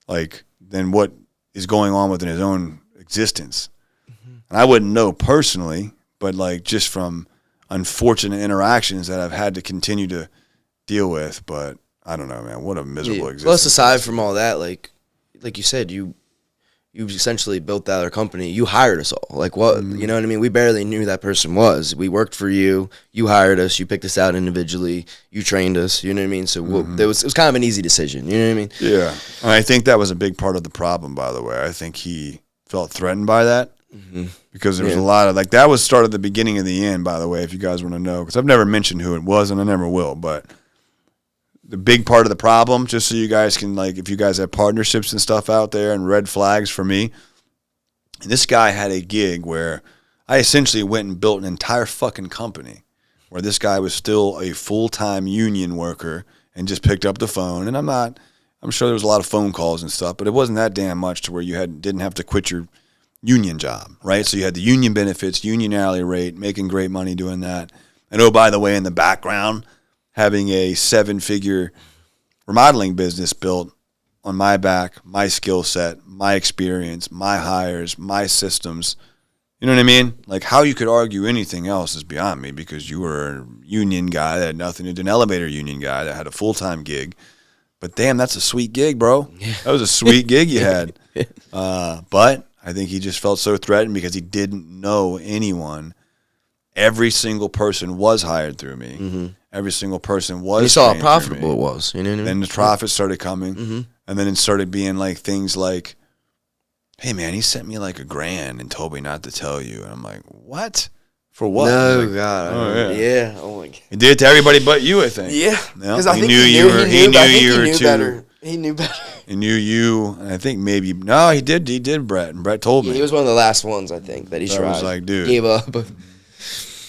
like, than what is going on within his own existence. Mm-hmm. And I wouldn't know personally, but like just from unfortunate interactions that I've had to continue to deal with. But I don't know, man. What a miserable existence. Plus, aside from all that, like you said, you essentially built that other company. You hired us all. Like, what? You know what I mean? We barely knew who that person was. We worked for you. You hired us. You picked us out individually. You trained us. You know what I mean? So it was kind of an easy decision. You know what I mean? Yeah. And I think that was a big part of the problem, by the way. I think he felt threatened by that because there was a lot of, like, that was started the beginning of the end, by the way, if you guys want to know. Because I've never mentioned who it was, and I never will. But the big part of the problem, just so you guys can, like, if you guys have partnerships and stuff out there and red flags for me, this guy had a gig where I essentially went and built an entire fucking company where this guy was still a full-time union worker and just picked up the phone. And I'm sure there was a lot of phone calls and stuff, but it wasn't that damn much to where you didn't have to quit your union job, right? So you had the union benefits, union hourly rate, making great money doing that. And oh, by the way, in the background, having a 7-figure remodeling business built on my back, my skill set, my experience, my hires, my systems. You know what I mean? Like, how you could argue anything else is beyond me, because you were a union guy that had nothing to do, an elevator union guy that had a full-time gig. But damn, that's a sweet gig, bro. Yeah. That was a sweet gig you had. But I think he just felt so threatened because he didn't know anyone. Every single person was hired through me. Mm-hmm. Every single person was. You saw how profitable it was. You know what I mean? Then the profits started coming, and then it started being like things like, "Hey man, he sent me like $1,000 and told me not to tell you." And I'm like, "What? For what?" No, like, God. Oh yeah. Yeah. Oh my God. He did it to everybody but you, I think. Yeah. Because I think he knew you were too. Better. He knew better. He knew you, and I think maybe he did. Brett, and Brett told me he was one of the last ones, I think, that he tried. I was like, dude, gave up.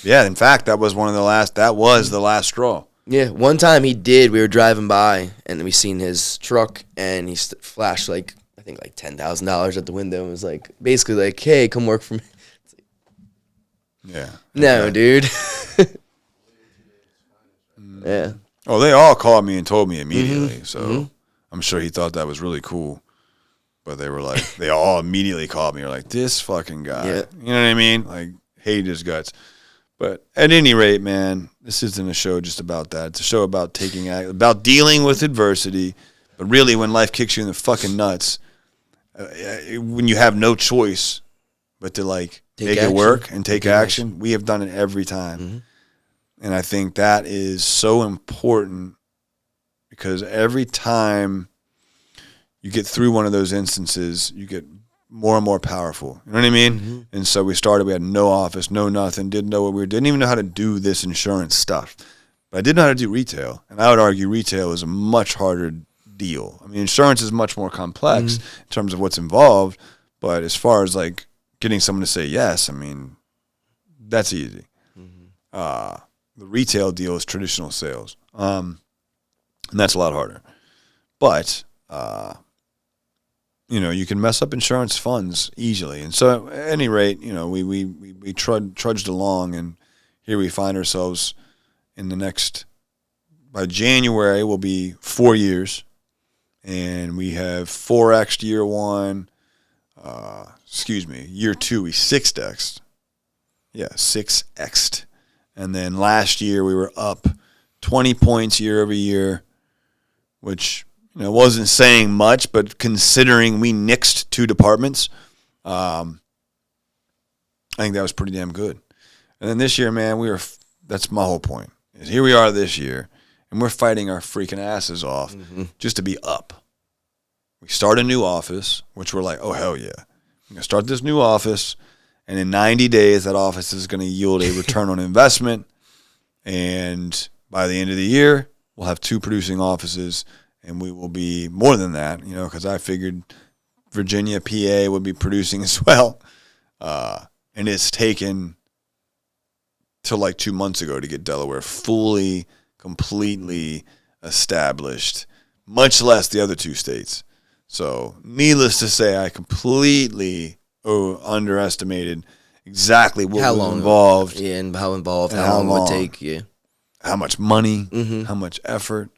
Yeah, in fact, that was the last straw. Yeah, one time we were driving by, and we seen his truck, and he flashed, like, I think, like $10,000 at the window, and was like, basically like, hey, come work for me. Yeah. No, dude. Yeah. Oh, they all called me and told me immediately, so I'm sure he thought that was really cool. But they were like, they all immediately called me. They're like, this fucking guy. Yeah. You know what I mean? Like, hated his guts. But at any rate, man, this isn't a show just about that. It's a show about about dealing with adversity. But really, when life kicks you in the fucking nuts, when you have no choice but to, like, make it work and take action, we have done it every time. Mm-hmm. And I think that is so important, because every time you get through one of those instances, you get more and more powerful. You know what I mean? Mm-hmm. And so we had no office, no nothing, didn't know what we were, didn't even know how to do this insurance stuff. But I did know how to do retail. And I would argue retail is a much harder deal. I mean, insurance is much more complex in terms of what's involved. But as far as, like, getting someone to say yes, I mean, that's easy. The retail deal is traditional sales, and that's a lot harder. But you can mess up insurance funds easily. And so, at any rate, we trudged along, and here we find ourselves in the next. By January, will be 4 years, and we have 4x'd year one. Year two, we 6x'd. Yeah, 6x'd. And then last year, we were up 20 points year over year, which wasn't saying much, but considering we nixed 2 departments, I think that was pretty damn good. And then this year, man, that's my whole point. Is here we are this year, and we're fighting our freaking asses off just to be up. We start a new office, which we're like, oh, hell yeah. We're going to start this new office, and in 90 days, that office is going to yield a return on investment. And by the end of the year, we'll have 2 producing offices, and we will be more than that, because I figured Virginia, PA would be producing as well. And it's taken till like 2 months ago to get Delaware fully, completely established, much less the other 2 states. So needless to say, I completely underestimated exactly what was involved. Yeah, and how involved, how long it would take. Yeah. How much money, how much effort.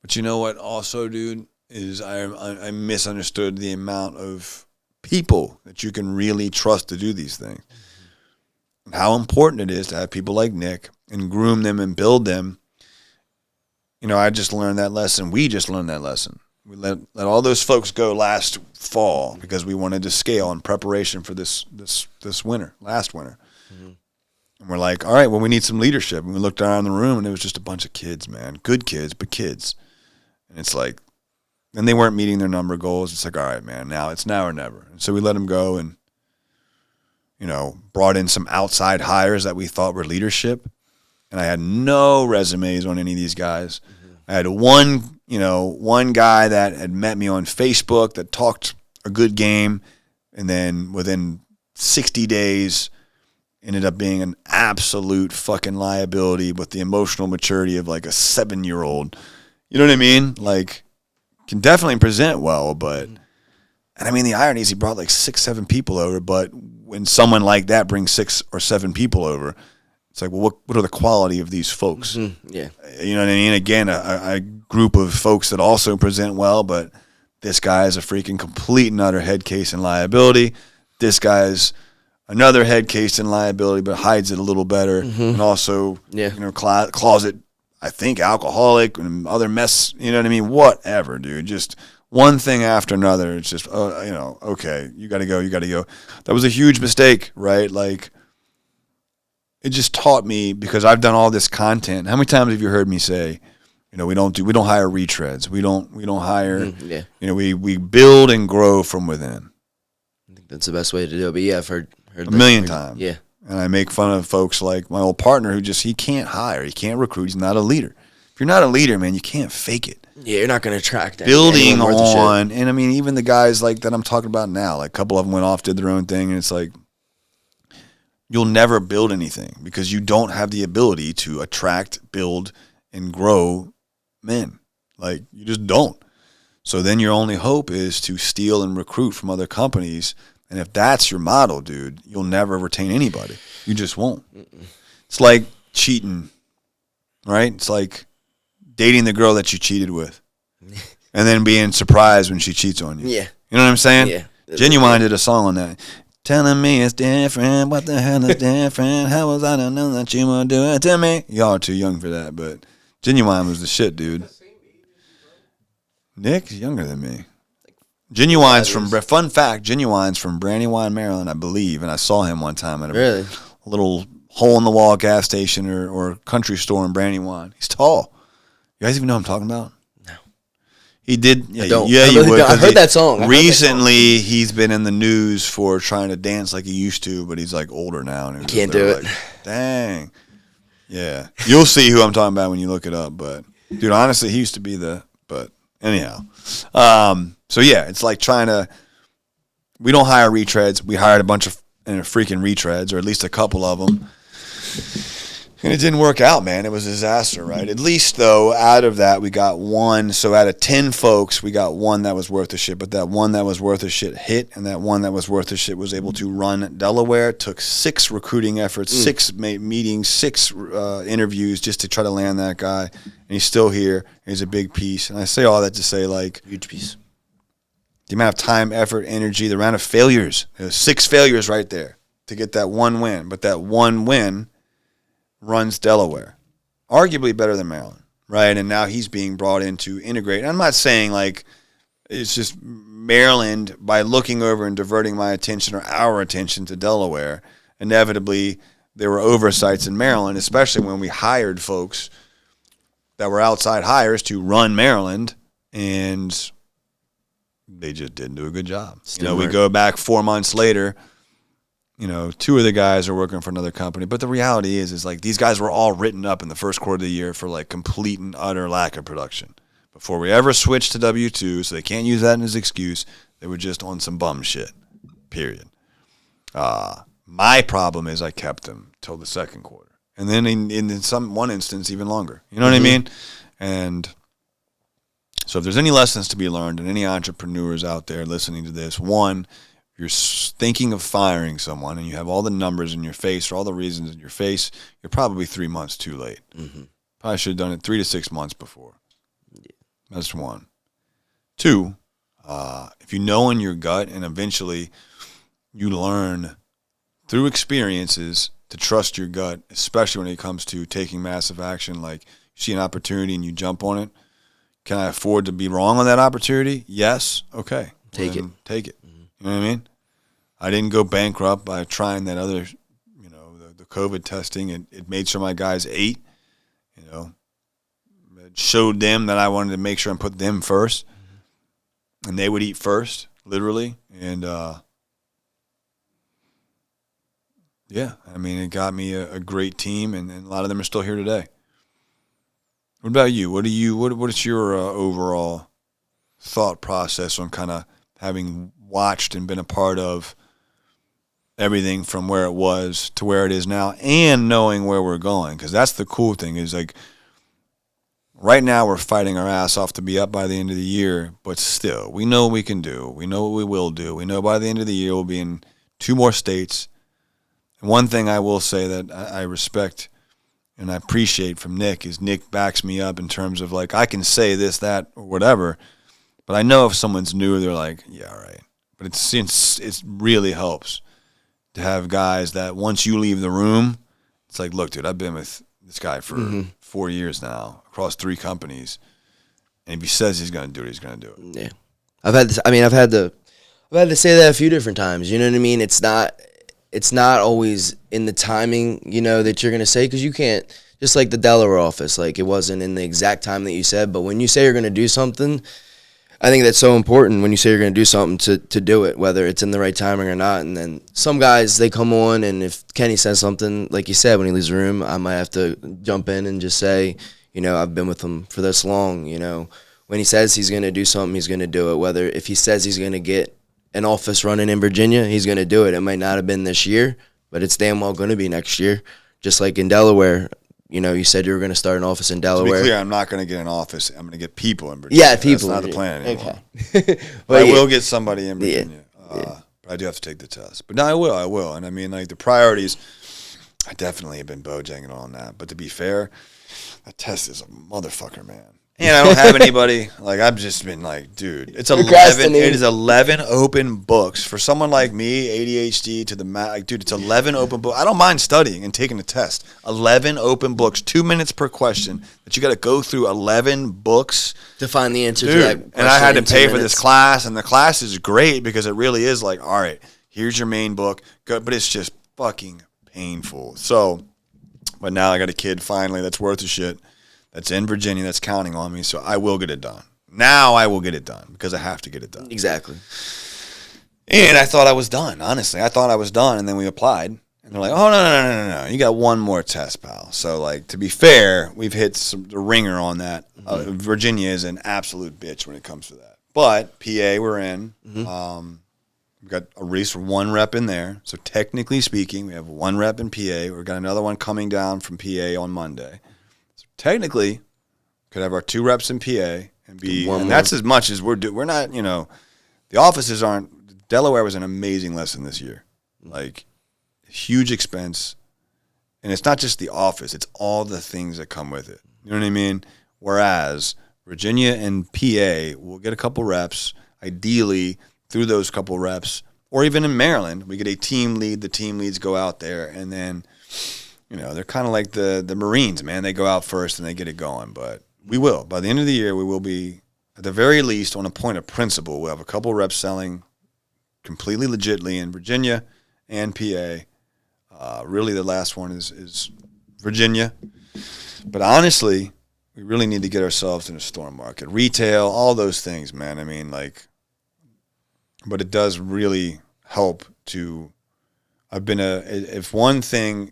But you know what also, dude, is I misunderstood the amount of people that you can really trust to do these things. And how important it is to have people like Nick and groom them and build them. I just learned that lesson. We just learned that lesson. We let all those folks go last fall because we wanted to scale in preparation for this winter, last winter. And we're like, all right, well, we need some leadership. And we looked around the room, and it was just a bunch of kids, man. Good kids, but kids. And it's like, and they weren't meeting their number goals. It's like, all right, man, it's now or never. And so we let them go and, brought in some outside hires that we thought were leadership. And I had no resumes on any of these guys. I had one guy that had met me on Facebook that talked a good game. And then within 60 days, ended up being an absolute fucking liability with the emotional maturity of like a 7-year-old. You know what I mean? Like, can definitely present well, but, and I mean, the irony is he brought like 6-7 people over, but when someone like that brings 6 or 7 people over, it's like, well, what are the quality of these folks? Yeah. You know what I mean? Again, a group of folks that also present well, but this guy is a freaking complete and utter head case in liability. This guy's another head case in liability, but hides it a little better. And also, closet, I think, alcoholic and other mess. You know what I mean? Whatever, dude. Just one thing after another. It's just, okay, you got to go. That was a huge mistake, right? Like, it just taught me, because I've done all this content. How many times have you heard me say, we don't hire retreads. We don't hire, we build and grow from within. I think that's the best way to do it. But yeah, I've heard a million times. Yeah. And I make fun of folks like my old partner who he can't hire. He can't recruit. He's not a leader. If you're not a leader, man, you can't fake it. Yeah, you're not going to attract that. Building on, and I mean, even the guys like that I'm talking about now, like a couple of them went off, did their own thing, and it's like, you'll never build anything because you don't have the ability to attract, build, and grow men. Like, you just don't. So then your only hope is to steal and recruit from other companies. And if that's your model, dude, you'll never retain anybody. You just won't. It's like cheating, right? It's like dating the girl that you cheated with and then being surprised when she cheats on you. Yeah. You know what I'm saying? Yeah. Genuine did a song on that. Telling me it's different. What the hell is different? How was I to know that you would do it to me? Y'all are too young for that, but Genuine was the shit, dude. Nick's younger than me. Genuine's fun fact, Genuine's from Brandywine, Maryland, I believe, and I saw him one time at a little hole-in-the-wall gas station or country store in Brandywine. He's tall. You guys even know what I'm talking about? No. He did. Yeah, I don't. You would. I heard that song. Recently, he's been in the news for trying to dance like he used to, but he's like older now. And can't do it. Like, dang. Yeah. You'll see who I'm talking about when you look it up. But, dude, honestly, he used to be but anyhow. So, yeah, it's like we don't hire retreads. We hired a bunch of and freaking retreads, or at least a couple of them. And it didn't work out, man. It was a disaster, right? At least, though, out of that, we got one. So out of 10 folks, we got one that was worth a shit. But that one that was worth a shit hit, and that one that was worth a shit was able to run Delaware. Took 6 recruiting efforts, 6 meetings, 6 interviews just to try to land that guy. And he's still here. He's a big piece. And I say all that to say, like, huge piece. The amount of time, effort, energy, the amount of failures. There's 6 failures right there to get that one win. But that one win runs Delaware, arguably better than Maryland, right? And now he's being brought in to integrate. And I'm not saying like it's just Maryland by looking over and diverting my attention or our attention to Delaware. Inevitably, there were oversights in Maryland, especially when we hired folks that were outside hires to run Maryland, and they just didn't do a good job. We go back 4 months later. 2 of the guys are working for another company. But the reality is like these guys were all written up in the first quarter of the year for like complete and utter lack of production. Before we ever switched to W-2, so they can't use that as an excuse. They were just on some bum shit, period. My problem is I kept them till the second quarter. And then in one instance, even longer. You know what I mean? And so if there's any lessons to be learned, and any entrepreneurs out there listening to this, one, you're thinking of firing someone and you have all the numbers in your face or all the reasons in your face, you're probably 3 months too late. Probably should have done it 3 to 6 months before. Yeah. That's one. 2, if you know in your gut, and eventually you learn through experiences to trust your gut, especially when it comes to taking massive action, like you see an opportunity and you jump on it. Can I afford to be wrong on that opportunity? Yes. Okay. Take it. You know what I mean? I didn't go bankrupt by trying that other, the COVID testing. It made sure my guys ate, It showed them that I wanted to make sure and put them first. And they would eat first, literally. And, it got me a great team, and a lot of them are still here today. What about you? What is your overall thought process on kind of having watched and been a part of everything from where it was to where it is now, and knowing where we're going? Because that's the cool thing is, like, right now we're fighting our ass off to be up by the end of the year, but still, we know what we can do. We know what we will do. We know by the end of the year we'll be in 2 more states. And one thing I will say that I respect and I appreciate from Nick is Nick backs me up in terms of, like, I can say this, that, or whatever, but I know if someone's new, they're like, yeah, all right. But it really helps to have guys that once you leave the room, it's like, look, dude, I've been with this guy for 4 years now, across 3 companies, and if he says he's going to do it, he's going to do it. Yeah, I've had to say that a few different times. You know what I mean? It's not always in the timing, that you're going to say, because you can't. Just like the Delaware office, like it wasn't in the exact time that you said, but when you say you're going to do something, I think that's so important when you say you're going to do something to do it, whether it's in the right timing or not. And then some guys, they come on, and if Kenny says something, like you said, when he leaves the room, I might have to jump in and just say, I've been with him for this long. When he says he's going to do something, he's going to do it. Whether if he says he's going to get an office running in Virginia, he's going to do it. It might not have been this year, but it's damn well going to be next year. Just like in Delaware. You said you were going to start an office in Delaware. To be clear, I'm not going to get an office. I'm going to get people in Virginia. Yeah, people. That's not the plan anymore. Okay. But I will get somebody in Virginia. But I do have to take the test. But no, I will. And the priorities, I definitely have been bojanging on that. But to be fair, that test is a motherfucker, man. And I don't have anybody. Like, I've just been like, dude, it's 11. It is 11 open books for someone like me, ADHD to the max. Like, dude, it's 11 open books. I don't mind studying and taking a test. 11 open books, 2 minutes per question. That you got to go through 11 books to find the answer to that question. And I had to pay for this class, and the class is great because it really is like, all right, here's your main book, but it's just fucking painful. So, but now I got a kid finally that's worth a shit. That's in Virginia, that's counting on me, so I will get it done. Now I will get it done because I have to get it done. Exactly. And I thought I was done, honestly. I thought I was done, and then we applied. And they're like, oh, no. You got one more test, pal. So, like, to be fair, we've hit the ringer on that. Virginia is an absolute bitch when it comes to that. But PA, we're in. We've got at least one rep in there. So technically speaking, we have one rep in PA. We've got another one coming down from PA on Monday. So technically, could have our 2 reps in PA and be, and that's as much as we're doing. We're not, the offices aren't. Delaware was an amazing lesson this year. Like, huge expense. And it's not just the office, it's all the things that come with it. You know what I mean? Whereas Virginia and PA will get a couple reps, ideally through those couple reps, or even in Maryland, we get a team lead. The team leads go out there, and then, they're kind of like the Marines, man. They go out first and they get it going. But we will. By the end of the year, we will be, at the very least, on a point of principle, we'll have a couple reps selling completely legitly in Virginia and PA. Really, the last one is Virginia. But honestly, we really need to get ourselves in a storm market. Retail, all those things, man. I mean, but it does really help to, if one thing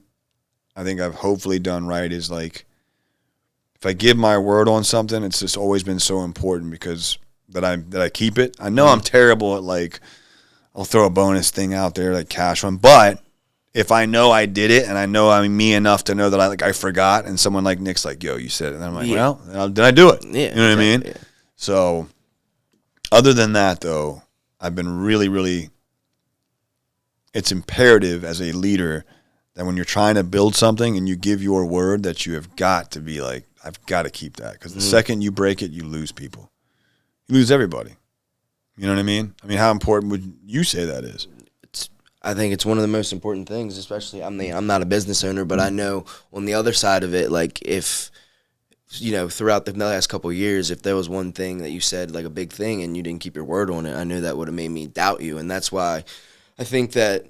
I think I've hopefully done right is if I give my word on something, it's just always been so important because that I keep it. I know I'm terrible at I'll throw a bonus thing out there like cash one, but if I know I did it and I know I'm me enough to know that I forgot and someone like Nick's like, yo, you said it. And I'm like, well, did I do it? Yeah, you know what I mean? Yeah. So other than that, though, I've been really, really, it's imperative as a leader that when you're trying to build something and you give your word that you have got to be like, I've got to keep that. Because the second you break it, you lose people. You lose everybody. You know what I mean? I mean, how important would you say that is? I think it's one of the most important things, especially I'm not a business owner, but I know on the other side of it, if, throughout the last couple of years, if there was one thing that you said, like a big thing, and you didn't keep your word on it, I know that would have made me doubt you. And that's why I think that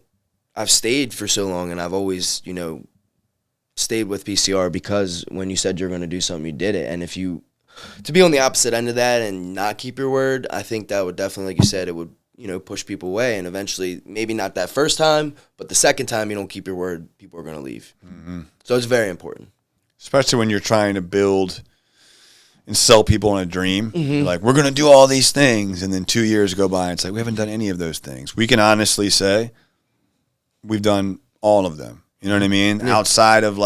I've stayed for so long, and I've always, stayed with PCR because when you said you're going to do something, you did it. And if you, to be on the opposite end of that and not keep your word, I think that would definitely, like you said, it would, push people away, and eventually, maybe not that first time, but the second time you don't keep your word, people are going to leave. Mm-hmm. So it's very important. Especially when you're trying to build and sell people on a dream. Mm-hmm. We're going to do all these things, and then 2 years go by, and it's we haven't done any of those things. We can honestly say we've done all of them. You know what I mean? Yeah. Outside of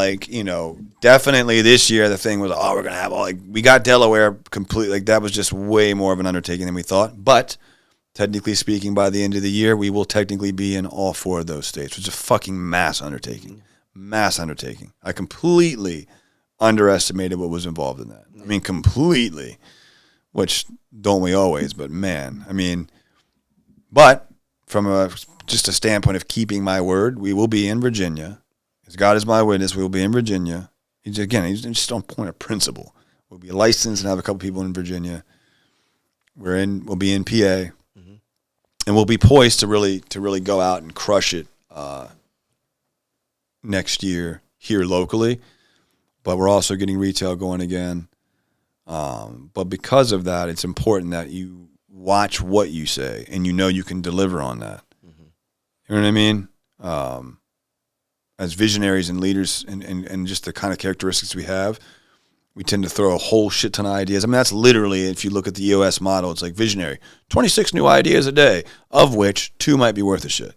definitely this year, the thing was, we're going to have we got Delaware completely. That was just way more of an undertaking than we thought. But technically speaking, by the end of the year, we will technically be in all 4 of those states, which is a fucking mass undertaking. Mass undertaking. I completely underestimated what was involved in that. I mean, completely, which don't we always, but man, I mean, but from just a standpoint of keeping my word, we will be in Virginia. As God is my witness, we will be in Virginia. He's just on point of principle. We'll be licensed and have a couple people in Virginia. We'll be in PA. And we'll be poised to really go out and crush it next year here locally. But we're also getting retail going again. But because of that, it's important that you watch what you say and you can deliver on that. Mm-hmm. You know what I mean? As visionaries and leaders and just the kind of characteristics we have, we tend to throw a whole shit ton of ideas. I mean, that's literally, if you look at the EOS model, it's like visionary. 26 new ideas a day, of which 2 might be worth a shit.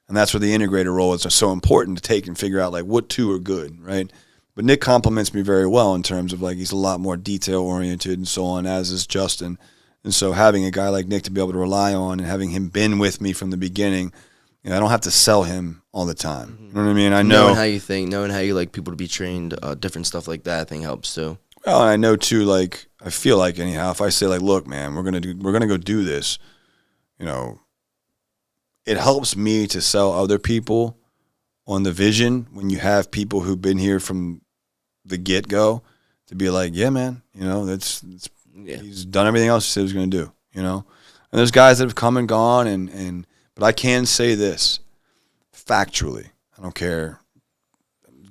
And that's where the integrator role is so important to take and figure out what 2 are good, right? But Nick compliments me very well in terms of he's a lot more detail-oriented and so on, as is Justin. And so having a guy like Nick to be able to rely on and having him been with me from the beginning, I don't have to sell him all the time. Mm-hmm. You know what I mean? I know. Knowing how you think, knowing how you like people to be trained, different stuff like that, I think helps too. Well, and I know too. I feel anyhow, if I say look, man, we're gonna go do this, it helps me to sell other people on the vision when you have people who've been here from the get go to be yeah, man, he's done everything else he said he was gonna do, and there's guys that have come and gone, but I can say this factually, I don't care,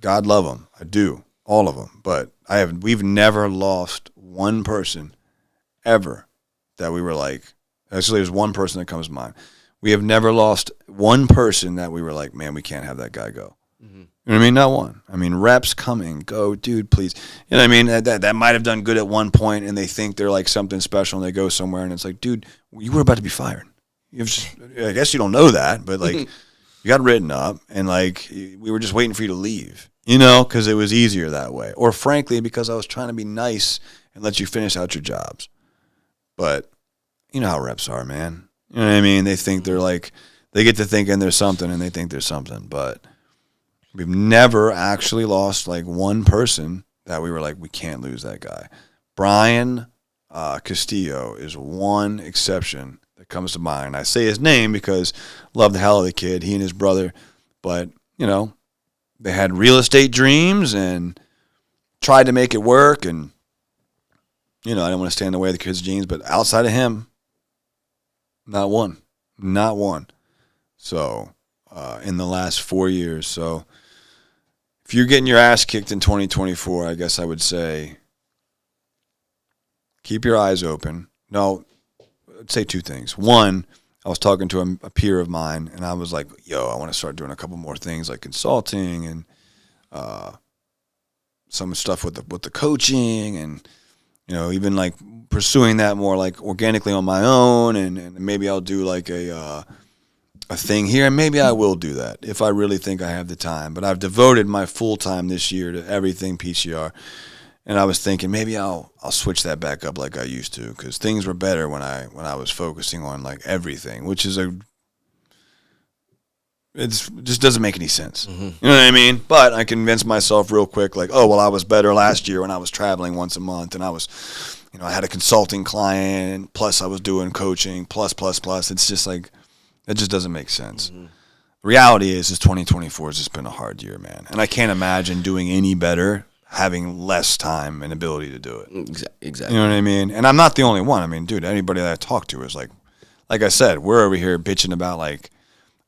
God love them, I do, all of them, but we've never lost one person ever that we were actually there's one person that comes to mind. We have never lost one person that we were man, we can't have that guy go. Mm-hmm. You know what I mean? Not one. I mean, reps come and go, dude, please. You know what I mean? That might have done good at one point and they think they're something special and they go somewhere and it's dude, you were about to be fired. I guess you don't know that, but like you got written up, and like we were just waiting for you to leave, because it was easier that way. Or frankly, because I was trying to be nice and let you finish out your jobs. But you know how reps are, man. You know what I mean? They think they get to thinking there's something, and they think there's something. But we've never actually lost like one person that we were like, we can't lose that guy. Brian Castillo is one exception that comes to mind. I say his name because love the hell of the kid, he and his brother. But, they had real estate dreams and tried to make it work. And, I didn't want to stand in the way of the kid's dreams. But outside of him, not one. Not one. So, in the last 4 years. So, if you're getting your ass kicked in 2024, I guess I would say keep your eyes open. No, I'd say two things. One, I was talking to a peer of mine, and I was like, yo, I want to start doing a couple more things like consulting and some stuff with the coaching and, even like pursuing that more like organically on my own, and maybe I'll do like a thing here, and maybe I will do that if I really think I have the time. But I've devoted my full time this year to everything PCR, and I was thinking maybe I'll switch that back up like I used to, because things were better when I was focusing on like everything, which is it just doesn't make any sense. Mm-hmm. You know what I mean? But I convinced myself real quick, like, oh well, I was better last year when I was traveling once a month, and I was, I had a consulting client, plus I was doing coaching, plus. It's just like, it just doesn't make sense. Mm-hmm. The reality is 2024 has just been a hard year, man. And I can't imagine doing any better having less time and ability to do it. Exactly. You know what I mean? And I'm not the only one. I mean, dude, anybody that I talk to is like I said, we're over here bitching about like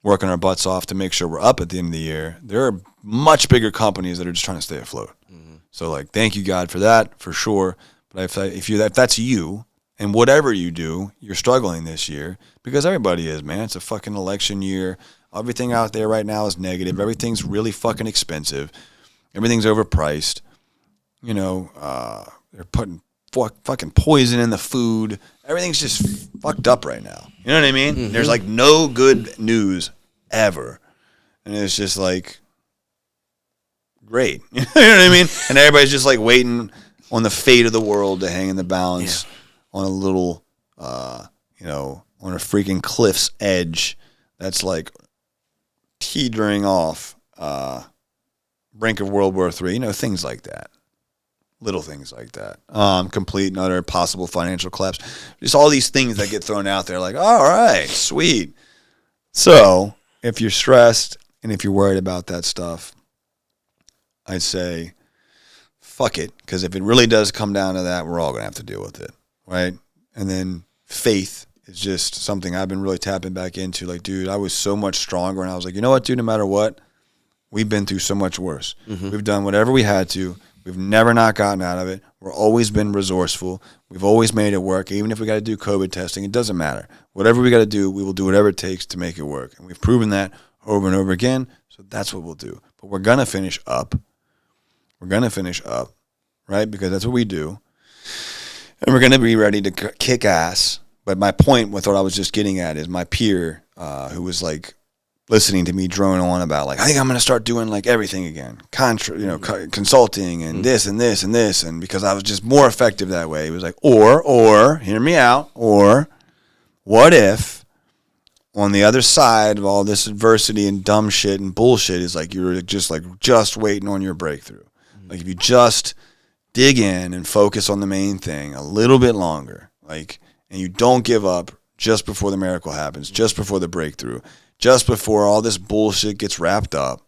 working our butts off to make sure we're up at the end of the year. There are much bigger companies that are just trying to stay afloat. Mm-hmm. So like, thank you God for that, for sure. But if that's you, and whatever you do, you're struggling this year, because everybody is, man. It's a fucking election year. Everything out there right now is negative. Everything's really fucking expensive. Everything's overpriced. They're putting fucking poison in the food. Everything's just fucked up right now. You know what I mean? Mm-hmm. There's like no good news ever. And it's just like, great. You know what I mean? And everybody's just like waiting on the fate of the world to hang in the balance. Yeah. On a little, on a freaking cliff's edge that's like teetering off, brink of World War III, things like that. Little things like that. Complete and utter possible financial collapse. Just all these things that get thrown out there like, all right, sweet. So if you're stressed and if you're worried about that stuff, I'd say fuck it, because if it really does come down to that, we're all going to have to deal with it. Right? And then faith is just something I've been really tapping back into. Like, dude, I was so much stronger, and I was like, you know what, dude, no matter what, we've been through so much worse. Mm-hmm. We've done whatever we had to. We've never not gotten out of it. We've always been resourceful. We've always made it work. Even if we got to do COVID testing, it doesn't matter. Whatever we got to do, we will do whatever it takes to make it work. And we've proven that over and over again, so that's what we'll do. But we're going to finish up. We're going to finish up, right? Because that's what we do. And we're going to be ready to kick ass. But my point with what I was just getting at is my peer who was like listening to me drone on about like, I think I'm going to start doing like everything again. Consulting and this and this and this. And because I was just more effective that way. He was like, or, hear me out, or what if on the other side of all this adversity and dumb shit and bullshit is like you're just waiting on your breakthrough. Mm-hmm. Like if you just dig in and focus on the main thing a little bit longer, like, and you don't give up just before the miracle happens, just before the breakthrough, just before all this bullshit gets wrapped up,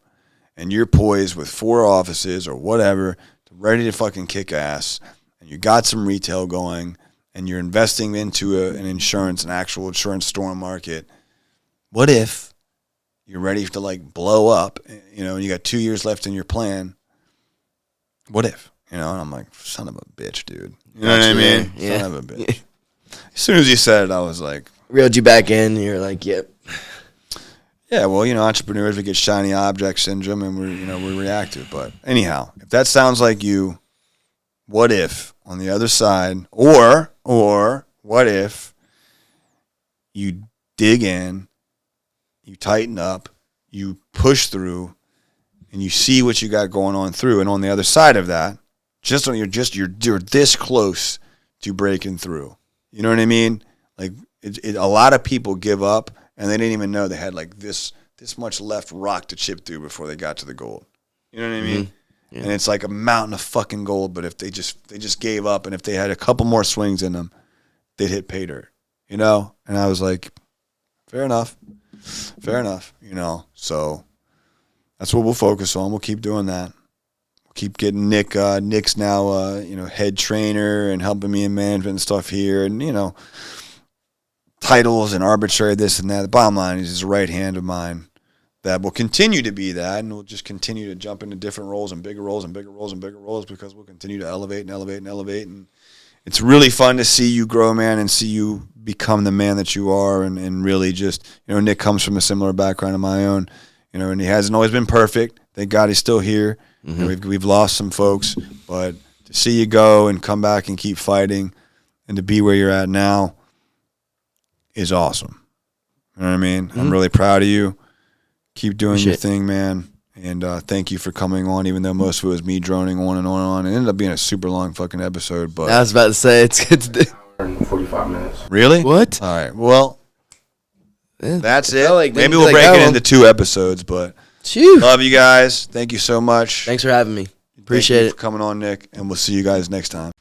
and you're poised with 4 offices or whatever, ready to fucking kick ass, and you got some retail going, and you're investing into an actual insurance storm market. What if you're ready to like blow up, and you got 2 years left in your plan? What if? And I'm like, son of a bitch, dude. You know what I mean? Yeah. Son of a bitch. As soon as you said it, I was like... Reeled you back in, and you're like, yep. Yeah, well, entrepreneurs, we get shiny object syndrome, and we're reactive. But anyhow, if that sounds like you, what if on the other side, or what if you dig in, you tighten up, you push through, and you see what you got going on through. And on the other side of that, you're this close to breaking through. You know what I mean? Like a lot of people give up, and they didn't even know they had like this much left rock to chip through before they got to the gold. You know what I mean? Mm-hmm. Yeah. And it's like a mountain of fucking gold, but if they just gave up, and if they had a couple more swings in them, they'd hit pay dirt, you know? And I was like, fair enough, you know? So that's what we'll focus on. We'll keep doing that. We'll keep getting Nick. Nick's now, head trainer and helping me in management and stuff here, and, you know, titles and arbitrary this and that. The bottom line is he's a right hand of mine that will continue to be that, and we'll just continue to jump into different roles and bigger roles and bigger roles and bigger roles because we'll continue to elevate and elevate and elevate. And it's really fun to see you grow, man, and see you become the man that you are, and really just, you know, Nick comes from a similar background of my own, you know, and he hasn't always been perfect. Thank God he's still here. Mm-hmm. You know, we've lost some folks, but to see you go and come back and keep fighting and to be where you're at now is awesome. You know what I mean? Mm-hmm. I'm really proud of you. Keep doing your thing, man. And thank you for coming on, even though most of it was me droning on and on and on. It ended up being a super long fucking episode. But I was about to say, it's an hour and 45 minutes. Really? What? All right. Well, that's it. Like maybe we'll break it into 2 episodes, but love you guys. Thank you so much. Thanks for having me. Appreciate it. For coming on, Nick, and we'll see you guys next time.